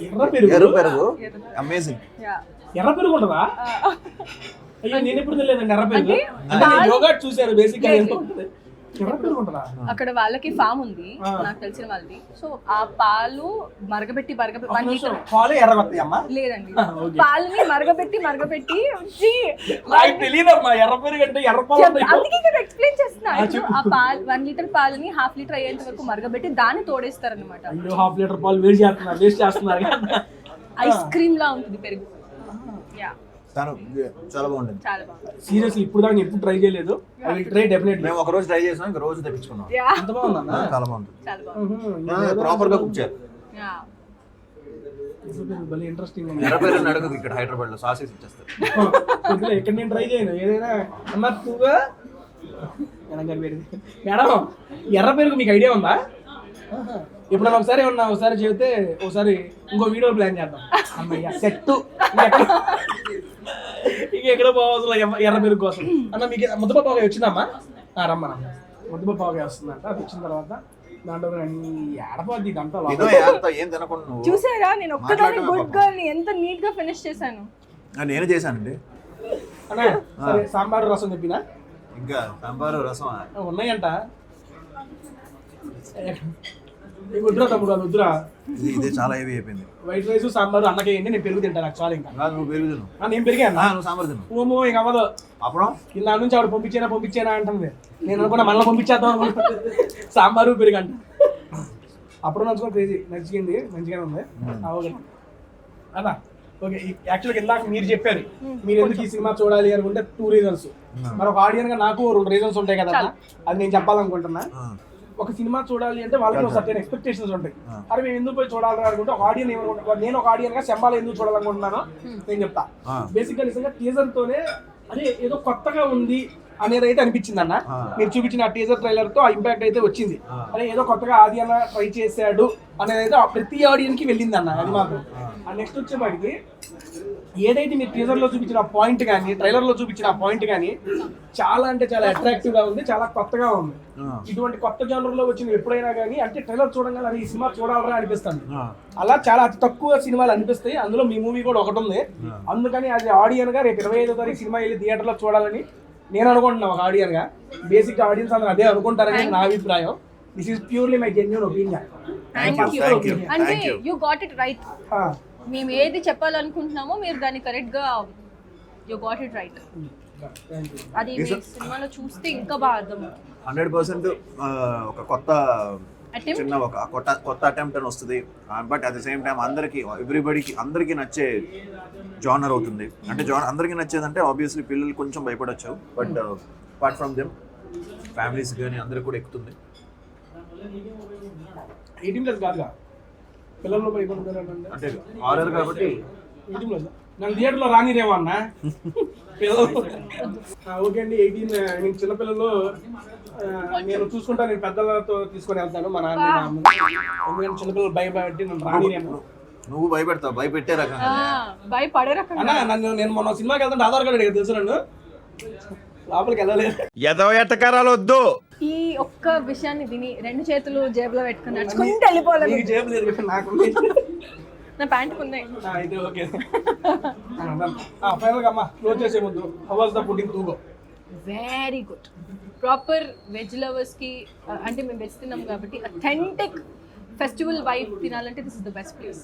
ఎర్ర పెరుగు అమేజింగ్. ఎర్ర పెరుగు ఉంటుందా? అయ్యో నేను ఎప్పుడు తెలియదండి ఎర్ర పెరుగు. అంటే నేను యోగా చూశాను బేసిక్ గా. ఎర్ర పెరుగు ఉంటుందా? అక్కడ వాళ్ళకి ఫామ్ ఉంది నాకు తెలిసిన వాళ్ళది. సో ఆ పాలు మరగబెట్టి పాలు ఎర్రగొస్తాయి అమ్మా? లేదండి, పాలని మరగబెట్టి నాకు తెలియదమ్మా ఎర్ర పెరుగు అంటే ఎర్ర పాలు. అందుకే ఇక్కడ ఎక్స్ప్లెయిన్ చేస్తున్నా. ఆ పాలు 1 లీటర్ పాలని 1/2 లీటర్ అయ్యేంత వరకు మరగబెట్టి దాన్ని తోడేస్తారు అనమాట. 1/2 లీటర్ పాలు వేస్ట్ చేస్తున్నారు. ఐస్ క్రీమ్ లా ఉంటుంది పెరుగు. చాలా బాగుంటుంది. సీరియస్లీ ఇప్పుడు దాకా ఎప్పుడు ట్రై చేయలేదు. I will try definitely. మేము ఒక రోజు ట్రై చేసాం, ఇంకా రోజు తెప్పించుకున్నాం. ఎంత బాగుందన్న? చాలా బాగుంది. ప్రాపర్ గా కుక్ చేయాలి. భలే ఇంట్రెస్టింగ్ ఉంది. ఎర్ర పెరుగు అడగదు ఇక్కడ హైదరాబాద్ లో, సాసెస్ ఇచ్చేస్తారు. ఇక్కడ నేను ట్రై చేయను ఏదైనా. అన్న తూగా మేడం ఎర్ర పెరుగు మీకు ఐడియా ఉందా? ఎప్పుడన్నా ఒకసారి చెబితే ఒకసారి ఇంకో వీడియో ప్లాన్ చేద్దాం. అమ్మయ్య సెట్ ఇక ఎక్కడ పోవాల్సిన ఎర్ర పెరుగు కోసం. అన్న మీకు ముద్దపప్పు వచ్చిందమ్మా? రమ్మా, ముద్దపప్పు వస్తుందంట. అది వచ్చిన తర్వాత దాంట్లో ఏడపోద్ది ఇదంతా. ఏం తినకుండా చూసారా నేను ఒక్కదాన్ని గుడ్ గర్ల్ ని ఎంత నీట్ గా ఫినిష్ చేశాను. నేను చేశానండి. అన్న సరే సాంబారు రసం చెప్పినా? ఇంకా సాంబారు రసం ఉన్నాయంట. వద్దురా తమ్ముడు, అది వద్దురా. ఇది చాలా హెవీ అయిపోయింది. వైట్ రైస్ సాంబారు అన్నకే ఏంటి, నేను పెరుగు తింటాను. నాకు చాలా ఇంకా నువ్వు పెరుగు తిను. నేను పెరిగాను, నువ్వు సాంబార్ తిను. ఓమో ఇంక అవ్వదు. అప్పుడు ఇలా నుంచి ఆవిడ పంపించేనా అంటుంది. నేను అనుకున్నా మళ్ళీ పంపించేద్దాం అనుకుంటా. సాంబారు పెరుగు అంట. అప్పుడు నచ్చుకుని క్రేజీ నచ్చింది, మంచిగానే ఉంది. అదా ఓకే. యాక్చువల్గా ఇందాక మీరు చెప్పారు మీరు ఎందుకు ఈ సినిమా చూడాలి అనుకుంటే 2 రీజన్స్. మరి ఒక ఆడియన్స్ గా నాకు 2 రీజన్స్ ఉంటాయి కదా, అది నేను చెప్పాలనుకుంటున్నా. ఒక సినిమా చూడాలి అంటే వాళ్ళకి సర్టెన్ ఎక్స్పెక్టేషన్స్ ఉంటాయి. అరే మేము ఎందుకు పోయి చూడాలి అనుకుంటే ఒక ఆడియన్ ఏమనుకుంటున్నా, నేను ఒక ఆడియన్ గా శంబాలు ఎందుకు చూడాలనుకుంటున్నానో నేను చెప్తా. బేసిక్ గా నిజంగా టీజర్ తోనే అదే ఏదో కొత్తగా ఉంది అనేది అయితే అనిపించింది అన్న. మీరు చూపించిన ఆ టీజర్ ట్రైలర్ తో ఆ ఇంపాక్ట్ అయితే వచ్చింది. అదే ఏదో కొత్తగా ఆది అన్న ట్రై చేశాడు అనేది అయితే ప్రతి ఆడియన్స్ కి వెళ్ళింది అన్న. అది మాత్రం. ఆ నెక్స్ట్ వచ్చేవాడికి ఏదైతే మీరు టీజర్ లో చూపించిన పాయింట్ కానీ ట్రైలర్ లో చూపించిన పాయింట్ కానీ చాలా అంటే చాలా అట్రాక్టివ్ గా ఉంది, చాలా కొత్తగా ఉంది. ఇటువంటి కొత్త జనర్ లో వచ్చిన ఎప్పుడైనా కానీ అంటే ట్రైలర్ చూడగానే అది ఈ సినిమా చూడాలరా అనిపిస్తుంది. అలా చాలా అతి తక్కువ సినిమాలు అనిపిస్తాయి, అందులో మీ మూవీ కూడా ఒకటి ఉంది. అందుకని అది ఆడియన్ గా రేపు 25వ తారీఖు సినిమా వెళ్ళి థియేటర్ లో చూడాలని నేను అనుకుంటున్నా ఒక ఆడియన్ గా, బేసిక్ ఆడియన్స్ అందరూ అదే అనుకుంటారని నా అభిప్రాయం. This is purely my genuine opinion. Thank you. Thank you. అంటే Thank you. You got it right. మేము ఏది చెప్పాలనుకుంటున్నామో మీరు దాన్ని కరెక్ట్ గా యూ గాట్ ఇట్ రైట్. అది మీ సినిమాలో చూస్తే ఇంకా బాగా అర్థమవుతుంది. 100% ఒక కొత్త Attempt? చిన్న ఒక కొత్త అటెంప్ట్ అని వస్తుంది. But at the same time అందరికీ నచ్చే జానర్ అవుతుంది. అంటే అందరికీ నచ్చేదంటే ఆబ్వియస్లీ పిల్లలు కొంచెం భయపడచ్చు, but apart from them families కానీ అందరికి కూడా ఎక్కుతుంది. 18+ కాదుగా పిల్లల్లో భయపడుతున్నారంటే అంటే హారర్ కాబట్టి 18+. నన్ను థియేటర్లో రానిరేమో అన్న పిల్లలు. ఓకే అండి, 18 చిన్నపిల్లలు నేను చూసుకుంటాను. నేను పెద్దలతో తీసుకొని వెళ్తాను మా నాన్న మా అమ్మ. ఎందుకంటే చిన్నపిల్లలు భయపడి నన్ను రానిరేమో. నువ్వు భయపెడతావు, భయపెట్టే రకంగా. భయపడే రకం. అన్న నేను మొన్న సినిమాకి వెళ్తుంటే ఆధార్ కార్డు అడిగారు తెలుసు, నన్ను లోపలికి వెళ్ళలేదు. ఎదవ ఎట్టకారాలు వద్దు. ఈ ఒక్క విషయాన్ని విని 2 చేతులు జేబులో పెట్టుకుని నడుచుకుంటూ వెళ్ళిపోవాలి. నీకు జేబు లేదు కదా, నాకు నా ప్యాంటుకు ఉన్నాయి. అయితే ఓకే. ఫైనల్గా అమ్మ క్లోజ్ చేసే ముందు హౌ వాస్ ద పుడ్డింగ్ తూగో? Very good. Proper veg lovers కి అంటే మేము వెజ్ తిన్నాం కాబట్టి అథెంటిక్ ఫెస్టివల్ వైబ్ తినాలంటే this is the best place.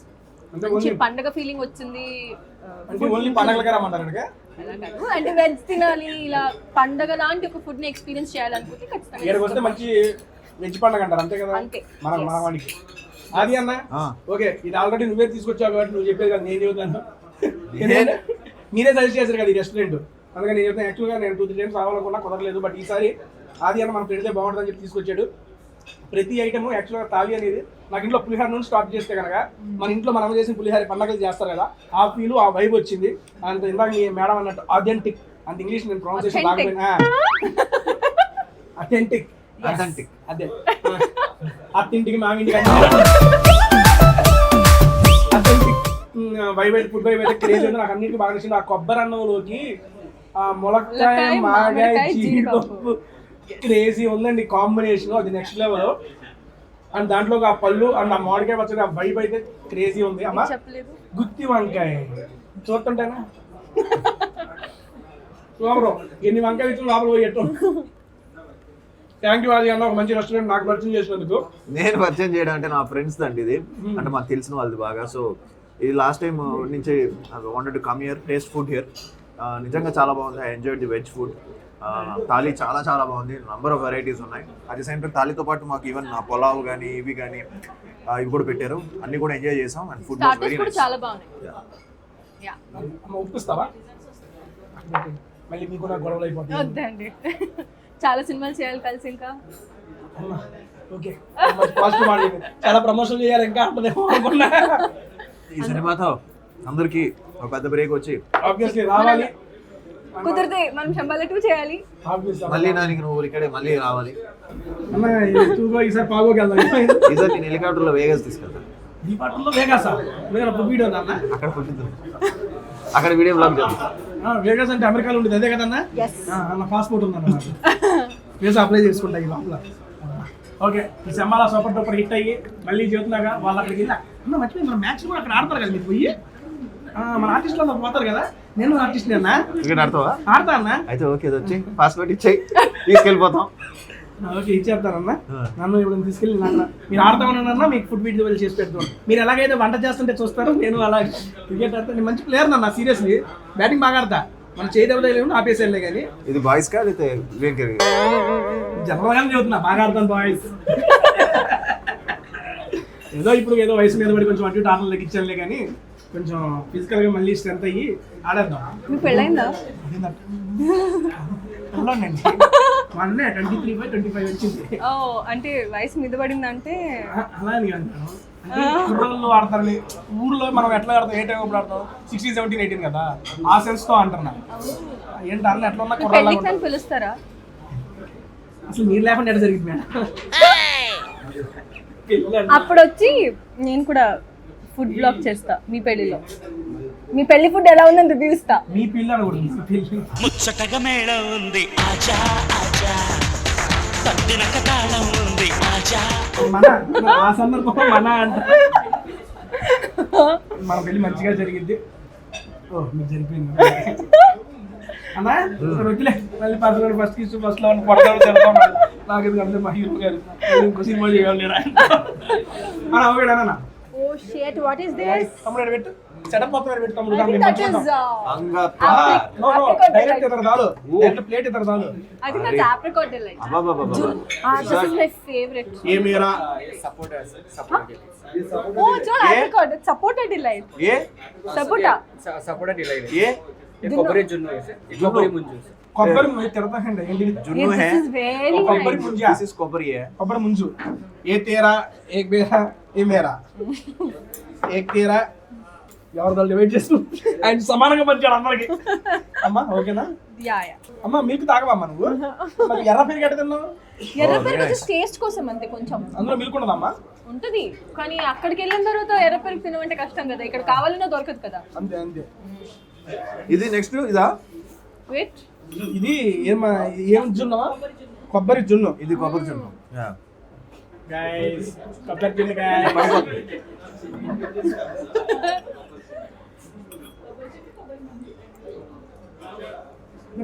అంటే మంచి పండగ ఫీలింగ్ వచ్చింది. అంటే ఓన్లీ పండగలకే రమ్మంటారు ఇక్కడికి? అలా కాదు, అంటే వెజ్ తినాలి, ఇలా పండగ లాంటి ఒక ఫుడ్ ని ఎక్స్పీరియన్స్ చేయాలనుకుంటే ఖచ్చితంగా ఇక్కడికి వస్తే మంచి వెజ్ పండగ అంటారు, అంతే కదా? అంతే. మన వాడికి అది అన్న. ఓకే, ఇది ఆల్రెడీ నువ్వే తీసుకొచ్చావు కాబట్టి నువ్వు చెప్పేది కదా, నేను చెబుతాను. మీరే సజెస్ట్ చేశారు కదా ఈ రెస్టారెంట్, అందుకని నేను చెప్తాను. యాక్చువల్గా నేను 2-3 టైమ్స్ రావాలనుకున్నా కుదరలేదు, బట్ ఈసారి ఆది అన్న మనం పెడితే బాగుంటుందని చెప్పి తీసుకొచ్చాడు. ప్రతి ఐటమ్ యాక్చువల్గా తావి అనేది నాకు ఇంట్లో పులిహార నుండి స్టార్ట్ చేస్తే కనుక మన ఇంట్లో మనం చేసిన పులిహార పండగలు చేస్తారు కదా, ఆ ఫీలు ఆ వైబ్ వచ్చింది. అంత ఇందాక మీ మేడం అన్నట్టు అథెంటిక్, అంత ఇంగ్లీష్ నేను ప్రొనౌన్సియేషన్ బాగుపోయినా అథెంటిక్ అదే అత్తింటికి మామింటికి అథెంటిక్ వైబ్ అయితే ఫుడ్ వైబ్ అయితే క్రేజ్ అయితే నాకు అన్నింటికి బాగా నచ్చింది. ఆ కొబ్బరి అన్నంలోకి ఆ ములక్కాయ మాగాయ జీడిపప్పు క్రేజీ ఉందండి కాంబినేషన్, అది నెక్స్ట్ లెవెల్. అండ్ దాంట్లో ఆ పళ్ళు అండ్ ఆ మామిడికాయ పచ్చడి ఆ వైబ్ అయితే క్రేజీ ఉంది. అమ్మ గుత్తి వంకాయ చూస్తుంటేనా లోపల ఎన్ని వంకాయలు ఇచ్చిన లోపల పోయి ఎట్టు. థ్యాంక్ యూ ఆది అన్న, ఒక మంచి రెస్టారెంట్ నాకు పరిచయం చేసినందుకు. నేను పరిచయం చేయడం అంటే నా ఫ్రెండ్స్ అండి ఇది, అంటే మాకు తెలిసిన వాళ్ళది బాగా. సో ఇది లాస్ట్ టైం నుంచి wanted to come here, taste food here. నిజంగా చాలా బాగుంది. I enjoyed the veg food. Thali చాలా బాగుంది. నంబర్ ఆఫ్ వెరైటీస్ ఉన్నాయి. అట్ ది సేమ్ టైం థాలీతో పాటు మాకు ఈవెన్ పులావ్ కానీ ఇవి కానీ ఇవి కూడా పెట్టారు. అన్ని కూడా ఎంజాయ్ చేసాం. And food was very nice. చాలా బాగుంది. అమ్మ ఉప్పిస్తావా? మళ్ళీ మీకు నాకు గొడవలు అయిపోతాయి. వద్దండి, చాలా సినిమాలు చేయాలి కలిసి. ఇంకా ఓకే, పాజిటివ్ మాట. చాలా ప్రమోషన్ చేయాలి ఇంకా అనుకున్నా. ఈ సినిమాతో అందరికి ఒక పెద్ద బ్రేక్ వచ్చి ఆబ్వియస్లీ రావాలి. కుదిరితే మనం శంబాల 2 చేయాలి. మళ్ళీ నానికి నువ్వు ఇక్కడే మళ్ళీ రావాలి. ఈసారి పాగోకి వెళ్దాం. ఈసారి నేను హెలికాప్టర్లో వేగస్ తీసుకెళ్తాను. ఈ పట్టణంలో వేగాసా? వీడియో ఉందా అన్న? అక్కడ పుట్టింది, అక్కడ వీడియో బ్లాగ్ చేద్దాం. వేగస్ అంటే అమెరికాలో ఉండేది అదే కదన్నా? అన్న పాస్పోర్ట్ ఉందన్న, వీసా అప్లై చేసుకుంటా ఈ లోపల. ఓకే, ఈ శంబాల సూపర్ డూపర్ హిట్ అయ్యి మళ్ళీ చెబుతున్నాగా వాళ్ళు అక్కడికి వెళ్ళా. అన్న మర్చిపోయి మన మ్యాచ్ కూడా అక్కడ ఆడతారు కదా మీరు పోయి. మన ఆర్టిస్టులు అందరూ పోతారు కదా, నేను ఆర్టిస్ట్ అన్నా. ఇక్కడ ఆడతావా? ఆడతా అన్న. అయితే ఓకే, వచ్చి పాస్పోర్ట్ ఇచ్చేయి, తీసుకెళ్ళిపోతాం. ఓకే, ఇచ్చేస్తానన్న. నన్ను ఇప్పుడు తీసుకెళ్ళి నాన్న మీరు ఆడతామన్నా మీకు ఫుడ్ వీడియో చేసి పెడతాను. మీరు ఎలాగైతే వంట చేస్తుంటే చూస్తారు, నేను అలాగే క్రికెట్ ఆడతా. నేను మంచి ప్లేయర్ నన్న, సీరియస్లీ బ్యాటింగ్ బాగా ఆడతా. మనం చేయలేము ఆపేసేయాలి. కానీ ఇది బాయ్స్ కా అయితే జనరల్గానే చెబుతున్నా, బాగా ఆడతాను బాయ్స్. ఏదో వయసు మీద పడి కొంచెం అటు ఆటలు లెక్కించాలే, కానీ కొంచెం ఫిజికల్గా మళ్ళీ స్ట్రెంత్ అయ్యి ఆడేద్దాం. మీకు పెళ్ళైందా? వెళ్ళండి, మొన్నే 23/25 వచ్చింది. అంటే వయసు మీద పడిందంటే అలా అని అంటాను. కుర్రోళ్ళు ఆడతారని ఊర్లో మనం ఎట్లా ఆడతాం, ఏ టైం అప్పుడు ఆడతాం, 16, 17, 18 కదా, ఆ సెన్స్ తో అంటున్నా. ఏంటి అన్న ఎట్లా ఉన్నా కుర్రోళ్ళు పిలుస్తారా? అసలు మీరు లేకుండా ఎట్లా జరిగింది మేడం? అప్పుడు వచ్చి నేను కూడా ఫుడ్ బ్లాగ్ చేస్తా మీ పెళ్లిలో. మీ పెళ్లి ఫుడ్ ఎలా ఉందని రివ్యూ ఇస్తా. మీ పిల్ల అనకూడదు, ముచ్చటగా మేళం ఉంది ఆజా ఆజా, పట్టిన కథాళం ఉంది ఆజా. మన ఆ సందర్భంలో మన అంట మన పెళ్లి మంచిగా జరిగింది. ఓ మీరు జరిపోయింది. అన్నా వద్దులే మళ్ళీ పర్సనల్ ఫస్ట్ కి ఫస్ట్ లో పడతాడు తిడతాడు నాకు ఇది అంటే మా హీరో గారు ఇంకో సినిమా చేయాలి అన్న ఓకేనా oh shit what is this తమ్ముడు పెట్టు సెటప్ మొత్తం పెట్టు తమ్ముడు I think that is direct ఇతర చాలు డైరెక్ట్ ప్లేట్ ఇతర చాలు I think that's apricot delight. This is my favorite. ఏ Meera Oh, it's not apricot. It's sapota delight. ఏ Sapota. सपोर्ट डिलाइट ఏ ये कोबरी जुन्नु है कोबरी मुंजू కొబ్బరి ముంజు తిడతాండి ఏంటి జున్ను Yes, hey this is very కొబ్బరి nice. ముంజా దిస్ ఇస్ కొబ్బరి హే కొబ్బరి ముంజు ఏ తేరా ఏక్ బేరా ఏ మేరా ఏక్ తేరా ఎవరు దాన్ని వెయిట్ చేస్తూ ఆయన సమానంగా పంచాడు అందరికి అమ్మా ఓకేనా Yeah, yeah. అమ్మా మిల్క్ తాగవమ్మా నువ్వు మరి ఎర్ర పెరుగు ఎట్ట తిన్నావు ఎర్ర పెరుగు just taste కోసం అంతే కొంచెం అందులో మిల్క్ ఉండదమ్మా ఉంటది కానీ అక్కడికి వెళ్ళిన తర్వాత ఎర్ర పెరుగు తినమంటే కష్టం కదా ఇక్కడ కావాలన్నా దొరకదు కదా అంతే అంతే ఇది నెక్స్ట్ ఇదా వెయిట్ ఇది ఏం జున్నవా కొబ్బరి జున్ను ఇది కొబ్బరి జున్ను యా గైస్ కొబ్బరి జున్ను గైస్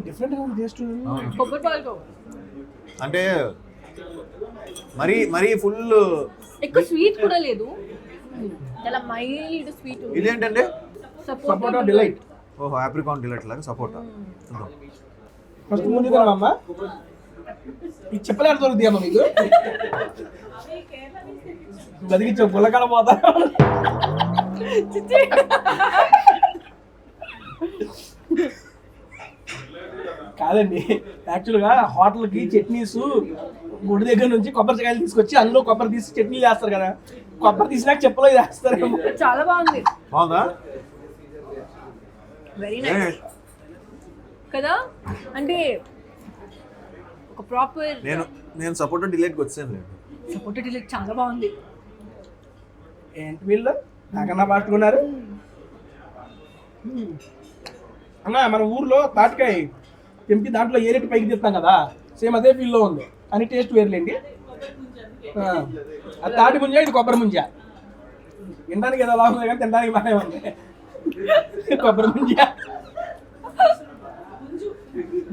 డిఫరెంట్ గా ఉంది టేస్ట్ కొబ్బరి పాలకో అంటే మరి ఫుల్ ఎక్కువ స్వీట్ కూడా లేదు చాలా మైల్డ్ స్వీట్ ఇదేంటంటే సపోటా డిలైట్ ఓహో ఆప్రికాన్ డిలైట్ లాగా సపోటా చూద్దాం ఫస్ట్ ముందు తినమ్మా ఈ చెప్పలేడు దొరుకుతాయి అమ్మా మీకు బతికిచ్చే గుల్లకాల పోతా కాదండి యాక్చువల్గా హోటల్కి చట్నీస్ గుడి దగ్గర నుంచి కొబ్బరికాయలు తీసుకొచ్చి అందులో కొబ్బరి తీసి చట్నీలు వేస్తారు కదా కొబ్బరి తీసినాక చెప్పలో వేస్తారేమో చాలా బాగుంది బాగుందా వెరీ నైస్ కదా అంటే ఒక ప్రాపర్ నేను సపోటా డిలైట్కి వచ్చాను లేదు సపోటా డిలైట్ చాలా బాగుంది ఏంటి వీళ్ళు నాకన్నా పట్టుకున్నారు అన్న మన ఊర్లో తాటికాయ తెంపి దాంట్లో ఏరెట్టి పైకి తీస్తాం కదా సేమ్ అదే ఫీల్లో ఉంది అని టేస్ట్ వేరులేండి అది తాటి ముంజ ఇది కొబ్బరి ముంజ తినడానికి ఏదో లాభం కానీ తినడానికి బాగానే ఉంది కొబ్బరి ముంజ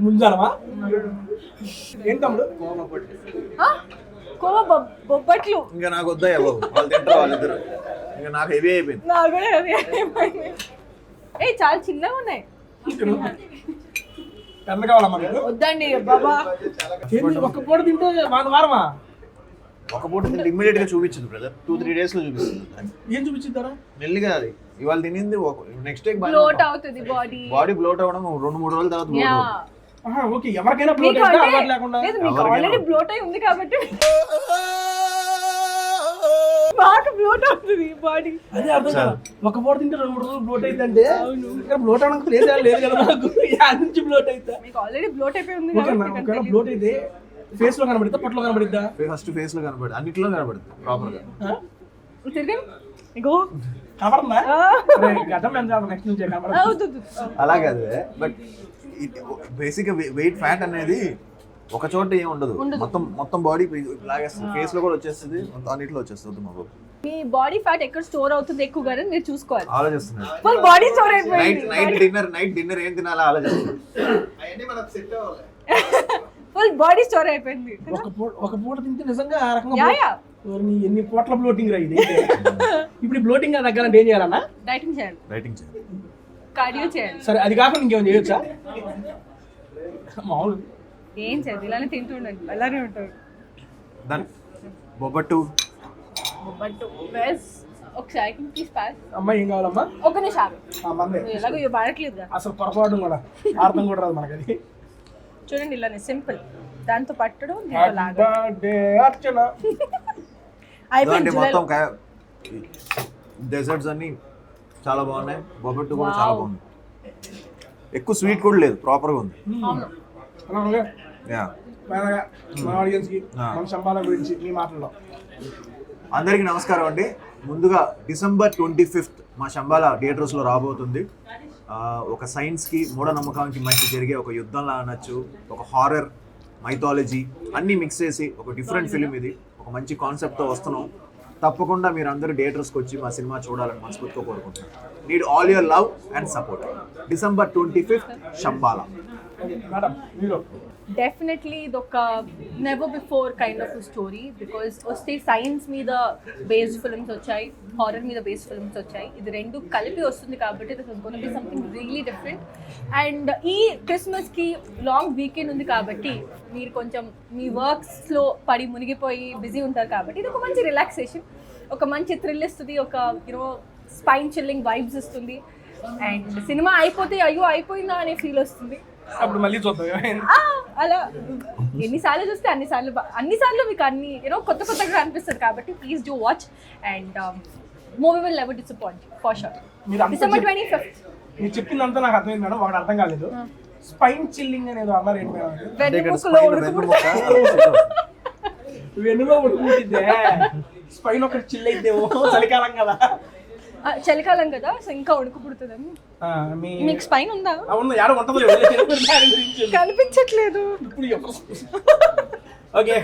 ముంజాలమా ఏంటి తమ్ముడు కోవ బొబ్బట్లు ఇంకా నాకు వద్దా బాబు వాళ్ళు తింటారు వాళ్ళిద్దరు ఇంకా నాకు హెవీ అయిపోయింది నాకు కూడా heavy అయిపోయింది. ఏయ్ చాలా చిన్నగా ఉన్నాయి ఎంత కావాలమ్మా మీకు వద్దండి బాబా ఏంది ఒక్క పూట తింటే వారమా ఒక పూట తింటే ఇమ్మీడియట్ గా చూపించింది బ్రదర్ 2-3 days లో చూపిస్తుంది ఏం చూపించిద్దారా మెల్లిగా అది ఇవాళ తినింది నెక్స్ట్ డే బ్లోట్ అవుతుంది బాడీ బాడీ బ్లోట్ అవ్వడం 2-3 రోజుల తర్వాత bloat అవుతుంది. ఓకే ఎవరికైనా బ్లోట్ అయితే అలవాటు లేకుండా మీకు ఆల్రెడీ బ్లోట్ అయి ఉంది కాబట్టి బాగా బ్లోట్ అవుతుంది బాడీ అదే అర్థం కాదు ఒక పూట తింటే 2-3 రోజులు బ్లోట్ అయిందంటే బ్లోట్ అవడానికి లేదు కదా నాకు యాడ్ నుంచి బ్లోట్ అయితే మీకు ఆల్రెడీ బ్లోట్ అయిపోయి ఉంది ఒకవేళ బ్లోట్ అయితే ఫేస్ లో కనబడిద్దా పొట్టలో కనబడిద్దా ఫస్ట్ ఫేస్ లో కనబడుతుంది అన్నిట్లో కనబడుతుంది ప్రాపర్ గా తిరిగి ఇగో కనబడుతుందా గతం ఎంత నెక్స్ట్ నుంచి కనబడదు అవుతుంది అలా కాదు బట్ బేసిక్ వెయిట్ ఫ్యాట్ అనేది ఒక చోట ఏం ఉండదు మొత్తం బాడీ లాగేస్తుంది ఫేస్ లో కూడా వచ్చేస్తుంది మొత్తం అన్నిట్లో వచ్చేస్తుంది మా బాబు మీ బాడీ ఫ్యాట్ ఎక్కడ స్టోర్ అవుతుంది ఎక్కువగా మీరు చూసుకోవాలి ఆలోచిస్తున్నాడు ఫుల్ బాడీ స్టోర్ అయిపోయింది నైట్ డిన్నర్ ఏం తినాలా ఆలోచిస్తున్నాడు ఫుల్ బాడీ స్టోర్ అయిపోయింది ఒక పూట తింటే నిజంగా ఆ రకంగా యా యా ఎన్ని పూట్ల బ్లోటింగ్ రా ఇది ఇప్పుడు బ్లోటింగ్ తగ్గాలంటే ఏం చేయాలన్నా డైటింగ్ చేయాలి రైటింగ్ చేయాలి కార్డియో చేయాలి సరే అది కాకుండా ఇంకేమైనా చేయొచ్చా మామూలు ఏం చేయాలి ఇలానే తింటుండండి అలానే ఉంటారు దాని బొబ్బట్టు బట్ వెస్ ఒకసారి ప్లీజ్ పాస్ అమ్మ ఏం కావాలమ్మా ఒక నిమిషం మందే ఎలాగో ఇవి వాడట్లేదు కదా అసలు పొరపాటు కూడా అర్థం కూడా రాదు మనకి అది చూడండి ఇలానే సింపుల్ దాంతో పట్టడం దీంతో లాగడం బర్త్డే అర్చన అయిపోయింది మొత్తం డెజర్ట్స్ అన్ని చాలా బాగున్నాయి బొబ్బట్టు కూడా చాలా బాగుంది ఎక్కువ స్వీట్ కూడా లేదు ప్రాపర్ గా ఉంది అలాగే యా మేనగా మన ఆడియన్స్ కి మన సంపాదన గురించి మీ మాటల్లో అందరికీ నమస్కారం అండి ముందుగా December 25th మా శంబాల థియేటర్స్లో రాబోతుంది ఒక సైన్స్కి మూఢనమ్మకానికి మధ్య జరిగే ఒక యుద్ధంలా అనొచ్చు ఒక హారర్ మైథాలజీ అన్నీ మిక్స్ చేసి ఒక డిఫరెంట్ ఫిలిం ఇది ఒక మంచి కాన్సెప్ట్తో వస్తున్నాం తప్పకుండా మీరు అందరూ థియేటర్స్కి వచ్చి మా సినిమా చూడాలని మనస్ఫూర్తిగా కోరుకుంటున్నాను need all your love and support December 25th Shambhala madam మీరు డెఫినెట్లీ ఇదొక never before kind of story because వస్తే సైన్స్ మీద బేస్డ్ ఫిల్మ్స్ వచ్చాయి, హారర్ మీద బేస్డ్ ఫిల్మ్స్ వచ్చాయి. ఇది రెండు కలిపి వస్తుంది కాబట్టి this is gonna be something really different. And ఈ క్రిస్మస్కి లాంగ్ వీకెండ్ ఉంది కాబట్టి మీరు కొంచెం మీ వర్క్స్లో పడి మునిగిపోయి బిజీ ఉంటారు కాబట్టి ఇది ఒక మంచి రిలాక్సేషన్, ఒక మంచి థ్రిల్ ఇస్తుంది, ఒక యూనో స్పైన్ చిల్లింగ్ వైబ్స్ ఇస్తుంది. అండ్ సినిమా అయిపోతే అయ్యో అయిపోయిందా అనే ఫీల్ వస్తుంది. అప్పుడు మళ్ళీ చూద్దాం. అలా ఎన్నిసార్లు చూస్తే అన్నిసార్లు మీకు అన్ని యూనో కొత్త కొత్తగా అనిపిస్తుంది కాబట్టి please do watch and movie will never disappoint for sure. December 25th. మీరు చెప్పిందంతా నాకు అర్థమైంది మేడం, ఒకటి అర్థం కాలేదు. స్పైన్ చిల్లింగ్ అనేది అన్నారు ఏంటి మేడం? వెన్నుముకలో వెన్నులో ఉడుకుంటుందే, స్పైన్ ఒకటి చిల్ అయితేమో చలికాలం కదా. చలికాలం కదా సో ఇంకా ఉడుకు పుడుతుందని. మీకు స్పైన్ ఉందా? అవును, ఏడ ఉంటుంది కనిపించట్లేదు ఇప్పుడు. ఓకే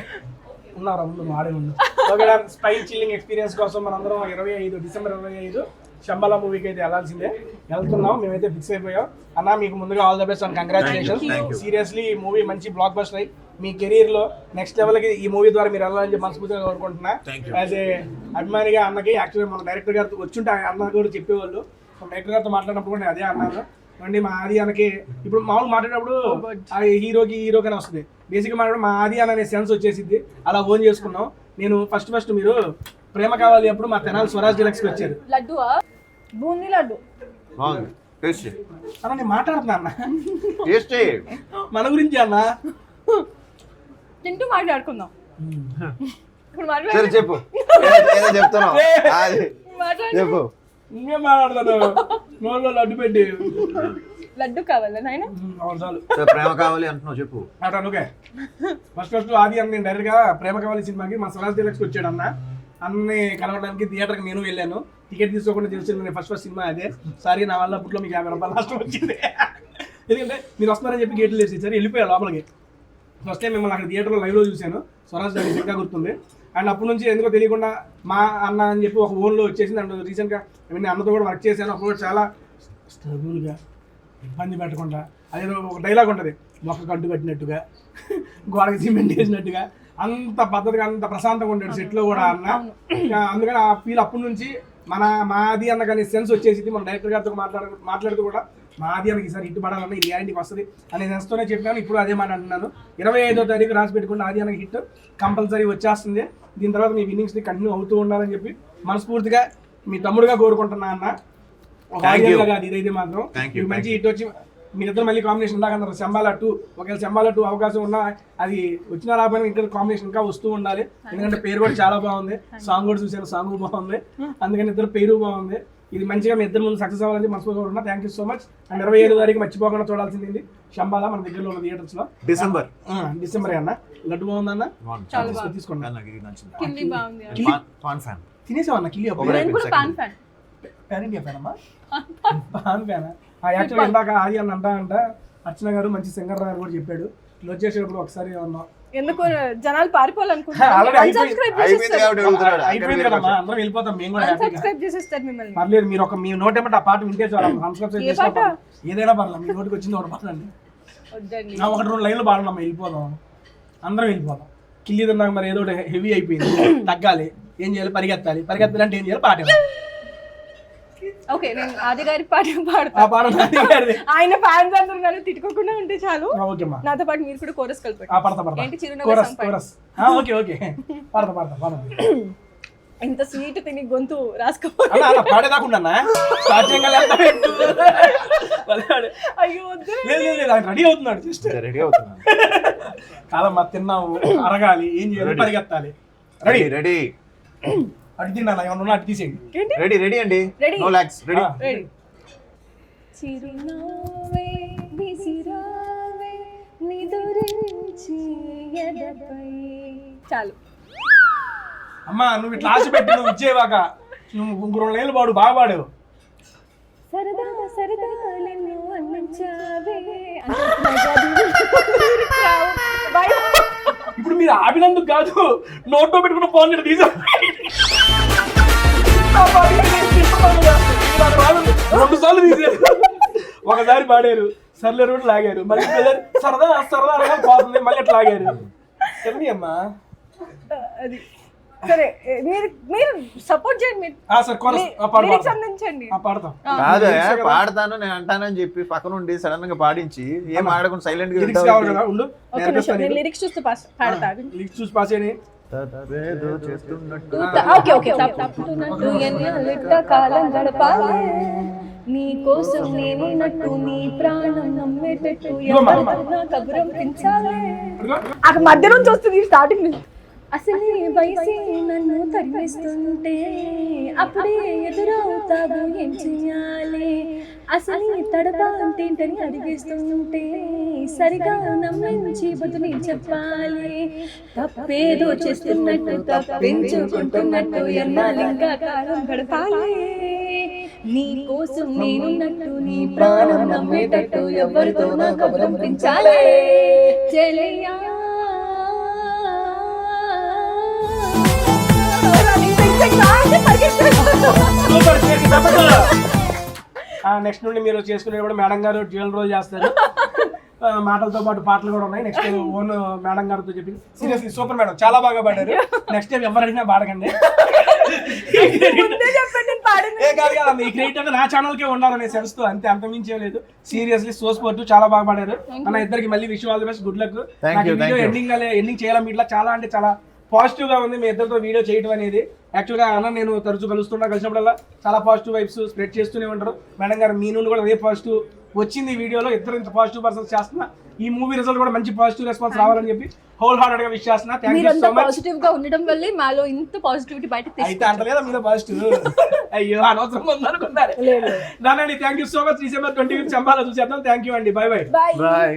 ఉన్నారా ముందు మాడే ముందు. ఓకే స్పైన్ చిల్లింగ్ ఎక్స్పీరియన్స్ కోసం మనందరం 25 డిసెంబర్ 25 శంబాలా మూవీకి అయితే వెళ్ళాల్సిందే, వెళ్తున్నాం. మేమైతే ఫిక్స్ అయిపోయాం. అన్న మీకు ముందుగా all the best and congratulations. Seriously ఈ మూవీ మంచి బ్లాక్ బస్టర్ అయ్యి మీ కెరీర్ లో నెక్స్ట్ లెవెల్కి ఈ మూవీ ద్వారా మీరు వెళ్ళాలని మనస్ఫూర్తిగా కోరుకుంటున్నా. యాజ్ ఏ అభిమానిగా అన్నకి యాక్చువల్లీ మన డైరెక్టర్ గారితో వచ్చుంటే అన్న కూడా చెప్పేవాళ్ళు. డైరెక్టర్ గారితో మాట్లాడినప్పుడు కూడా అదే అన్నాను అండి. మా ఆది అన్నకి ఇప్పుడు మామూలు మాట్లాడినప్పుడు హీరోగానే వస్తుంది, బేసిక్గా మాట్లాడి మా ఆది అనే సెన్స్ వచ్చేసింది. అలా ఓన్ చేసుకున్నాం. నేను ఫస్ట్ మీరు ప్రేమ కావాలి అప్పుడు మా తెనాలి స్వరాజ్ డిలక్స్కి వచ్చారు. లడ్డు బూందీ లడ్డు అన్న నేను మాట్లాడుతున్నా అన్న మన గురించి అన్న, తింటూ మాట్లాడుకుందాం. ఇప్పుడు సరే చెప్పు, చెప్తున్నావు చెప్పు. ఇంకేం మాట్లాడతాను, నోట్లో లడ్డు పెట్టి. లడ్డు కావాలా నాయన? చాలు ప్రేమ కావాలి అంటున్నావు చెప్పు. ఓకే ఫస్ట్ ఆది అన్న నేను డైరెక్ట్గా ప్రేమ కావాలి సినిమాకి మా స్వరాజ్ డిలక్స్కి వచ్చాడు అన్న. అన్నీ కలవడానికి థియేటర్కి నేను వెళ్ళాను. టికెట్ తీసుకోకుండా తెలిసింది నేను ఫస్ట్ సినిమా అదే. సారీ నా వల్ల అప్పట్లో మీకు 50 రూపాయలు నష్టం వచ్చింది. ఎందుకంటే మీరు వస్తున్నారని చెప్పి గేట్లు వేసి సరే వెళ్ళిపోయా లోపలికి. ఫస్ట్ టైం మిమ్మల్ని అక్కడ థియేటర్లో లైవ్లో చూశాను, స్వరాజ్ గారికి ఇంకా గుర్తుంది. అండ్ అప్పటి నుంచి ఎందుకో తెలియకుండా మా అన్న అని చెప్పి ఒక ఓన్లో వచ్చేసింది. అండ్ రీసెంట్గా నేను అన్నతో కూడా వర్క్ చేశాను. అప్పుడు కూడా చాలా స్ట్రగుల్గా ఇబ్బంది పెట్టకుండా అదేదో ఒక డైలాగ్ ఉంటుంది, మొక్క కట్టు కట్టినట్టుగా గోడకి సిమెంట్ వేసినట్టుగా అంత పద్ధతిగా అంత ప్రశాంతంగా ఉంటాడు సెట్లో కూడా అన్న. అందుకని ఆ ఫీల్ అప్పటి నుంచి మాది అన్న కానీ సెన్స్ వచ్చేసింది. మన డైరెక్టర్ గారితో మాట్లాడుతూ కూడా మాది అన్నకి ఈసారి హిట్ పడాలన్న ఇది గ్యారంటీకి వస్తుంది అనే సెన్స్తోనే చెప్పాను. ఇప్పుడు అదే మాట అంటున్నాను. 25వ తారీఖు రాసి పెట్టుకుంటే ఆది అన్నకి హిట్ కంపల్సరీ వచ్చేస్తుంది. దీని తర్వాత మీ విన్నింగ్స్ని కంటిన్యూ అవుతూ ఉండాలని చెప్పి మనస్ఫూర్తిగా మీ తమ్ముడుగా కోరుకుంటున్నా అన్న. కాదు ఇదైతే మాత్రం మంచి హిట్ వచ్చి మీరిద్దరు మళ్ళీ కాంబినేషన్ లాగా అన్నారు. శంబాలా 2 ఒకవేళ శంబాలా 2 అవకాశం ఉన్నా అది వచ్చిన రాబోయే ఇంకా కాంబినేషన్ ఇంకా వస్తూ ఉండాలి. ఎందుకంటే పేరు కూడా చాలా బాగుంది, సాంగ్ కూడా చూసాను, సాంగ్ బాగుంది. అందుకని ఇద్దరు పేరు బాగుంది. ఇది మంచిగా మీ ఇద్దరు ముందు సక్సెస్ అవ్వాలని మనస్ఫూర్తిగా ఉన్నా. Thank you so much. And 25వ తారీఖు మర్చిపోకుండా చూడాల్సింది శంబాలా మన దగ్గరలో ఉన్న థియేటర్స్ లో. డిసెంబర్ అన్న. లడ్డు బాగుందన్న, తీసుకోండి. తినేసామన్న కిల్లి ప్యారెంట్ చెప్పానమ్మా. పాన్ ఫ్యానా? యాక్చువల్గా ఇందాక ఆది అన్న అంట అర్చన గారు మంచి సింగర్ గారు కూడా చెప్పాడు. వచ్చేసేటప్పుడు ఒకసారి ఉన్నాం. ఎందుకు జనాలు పారిపోవాలనుకుంటున్నారు? అయిపోయింది కదమ్మా, అందరం వెళ్ళిపోతాం. మేము కూడా పర్లేదు, మీరు మీ నోట్ ఏమంటే ఆ పాట వింటే చాలా ఏదైనా పర్లేదు. మీ నోటికి వచ్చింది ఒకటి పాడండి, 1-2 లైన్లు పాడమ్మా, వెళ్ళిపోదాం, అందరం వెళ్ళిపోదాం. కిల్లి తిన్నాక మరి ఏదో హెవీ అయిపోయింది, తగ్గాలి. ఏం చేయాలి? పరిగెత్తాలి. పరిగెత్తాలంటే ఏం చేయాలి? పాట. ఓకే నేను ఆది గారి పాట పాడతాను. ఆయన ఫ్యాన్స్ అందరూ నన్ను తిట్టుకోకుండా ఉంటే చాలు. నాతో పాటు మీరు కూడా కోరస్ కలిపండి. ఇంత స్వీట్ తిని గొంతు రాసుకోవాలి. అయ్యో రెడీ అవుతున్నాడు, కాదమ్మా తిన్నావు, అరగాలి, ఏం చేయాలి? పరిగెత్తాలి. రెడీ రెడీ అటు తిన్నా ఏమన్నా అటు తీసేయండి. రెడీ రెడీ అండి. No logs. రెడీ. చిరునవ్వే విసిరావే నిదురించి ఎదపై. చాలు అమ్మా, నువ్వు ఇట్లా ఆశ పెట్టి నువ్వు ఇచ్చేవాక నువ్వు 2 నెలలు పాడు, బాగా పాడావు. సరదా సరదా నిన్ను అందించావే. ఇప్పుడు మీరు ఆపినందుకు కాదు, నోట్లో పెట్టుకున్న ఫోన్ తీసా 2 సార్లు తీసారు. ఒకసారి పాడారు, సర్లే రోడ్డు లాగారు మళ్ళీ brother సరదా సరదా అనగా పోతుంది మళ్ళీ అట్లా లాగారు చెప్పండి అమ్మా. అది సరే, మీరు సపోర్ట్ చేయండి, మీరు సార్ కోరస్ లిరిక్స్ అందించండి. పాడతాం. కాదు పాడతాను నేను అంటానని చెప్పి పక్క నుండి సడన్ గా పాడించి ఏం ఆడకుండా సైలెంట్ లిరిక్స్ కావాలి కదా ఉండు ఒక నిమిషం, నేను లిరిక్స్ చూస్తూ పాడతా. లిరిక్స్ చూసి పాస్ చేయని. చేస్తున్నట్టు ఓకే ఓకే తప్పుతున్నట్టు ఎన్నాళ్ళెట్ట కాలం గడపాలి, నీ కోసం నేనున్నట్టు నీ ప్రాణం నమ్మేటట్టు ఎవరితో నా కబురం పెంచాలి. అక్కడ మధ్య నుంచి వస్తుంది స్టార్టింగ్ నుంచి. అసలే వయసే నన్ను తరిమిస్తుంటే అప్పుడే ఎదురవుతావు ఏం చెయ్యాలి, అసలు తడతా అంటేంటని అడిగేస్తుంటే సరిగా నమ్మించి బదులు చెప్పాలి, తప్పేదో చేస్తున్నట్టు తప్పించుకుంటున్నట్టు ఎన్నాళ్ళింకా కాలం గడపాలి, నీ కోసం నేనున్నట్టు నీ ప్రాణం నమ్మేటట్టు ఎవరితో నా కబురం పెంచాలి చెలియా. నెక్స్ట్ నుండి మీరు చేసుకునేటప్పుడు మేడం గారు డ్యూయల్ రోల్ చేస్తారు. మాటలతో పాటు పాటలు కూడా ఉన్నాయి. నెక్స్ట్ ఓన్ మేడం గారితో చెప్పి సీరియస్లీ సూపర్ మేడం, చాలా బాగా పాడారు. నెక్స్ట్ టైం ఎవరు అడిగినా పాడకండి. ఈ క్రెడిట్ అంటే నా ఛానల్ కే ఉండాలనే సెన్స్ తో అంతే, అంత మించే లేదు. సీరియస్లీ సో స్పోర్ట్ చాలా బాగా పాడారు. మన ఇద్దరికి మళ్ళీ wish all the best, good luck. Ending చేయాలి ఇట్లా చాలా అంటే చాలా పాజిటివ్ గా ఉంది మీ ఇద్దరితో వీడియో చేయడం అనేది. యాక్చువల్ గా అన్న నేను తరచూ కలిసినప్పుడల్లా చాలా పాజిటివ్ వైబ్స్ స్ప్రెడ్ చేస్తూనే ఉంటారు. మేడం గారు మీ నుండి కూడా అదే పాజిటివ్ వచ్చింది ఈ వీడియోలో. ఇద్దరు ఇంత పాజిటివ్ పర్సన్స్ చేస్తున్నా, ఈ మూవీ రిజల్ట్ కూడా మంచి పాజిటివ్ రెస్పాన్స్ రావాలని చెప్పి హోల్ హార్టెడ్ గా విష్ చేస్తున్నా. Thank you so much. పాజిటివ్ గా ఉండడం వల్లే మాలో ఇంత పాజిటివిటీ బయటకు తెచ్చారు. అయితే అంటలేదా మీలో పాజిటివ్? అయ్యో అనవసరం ఉందనుకున్నారు. దానండి thank you so much. December 25 చంపాల చూసేద్దాం. థ్యాంక్ యూ అండి, బై బై. బాయ్.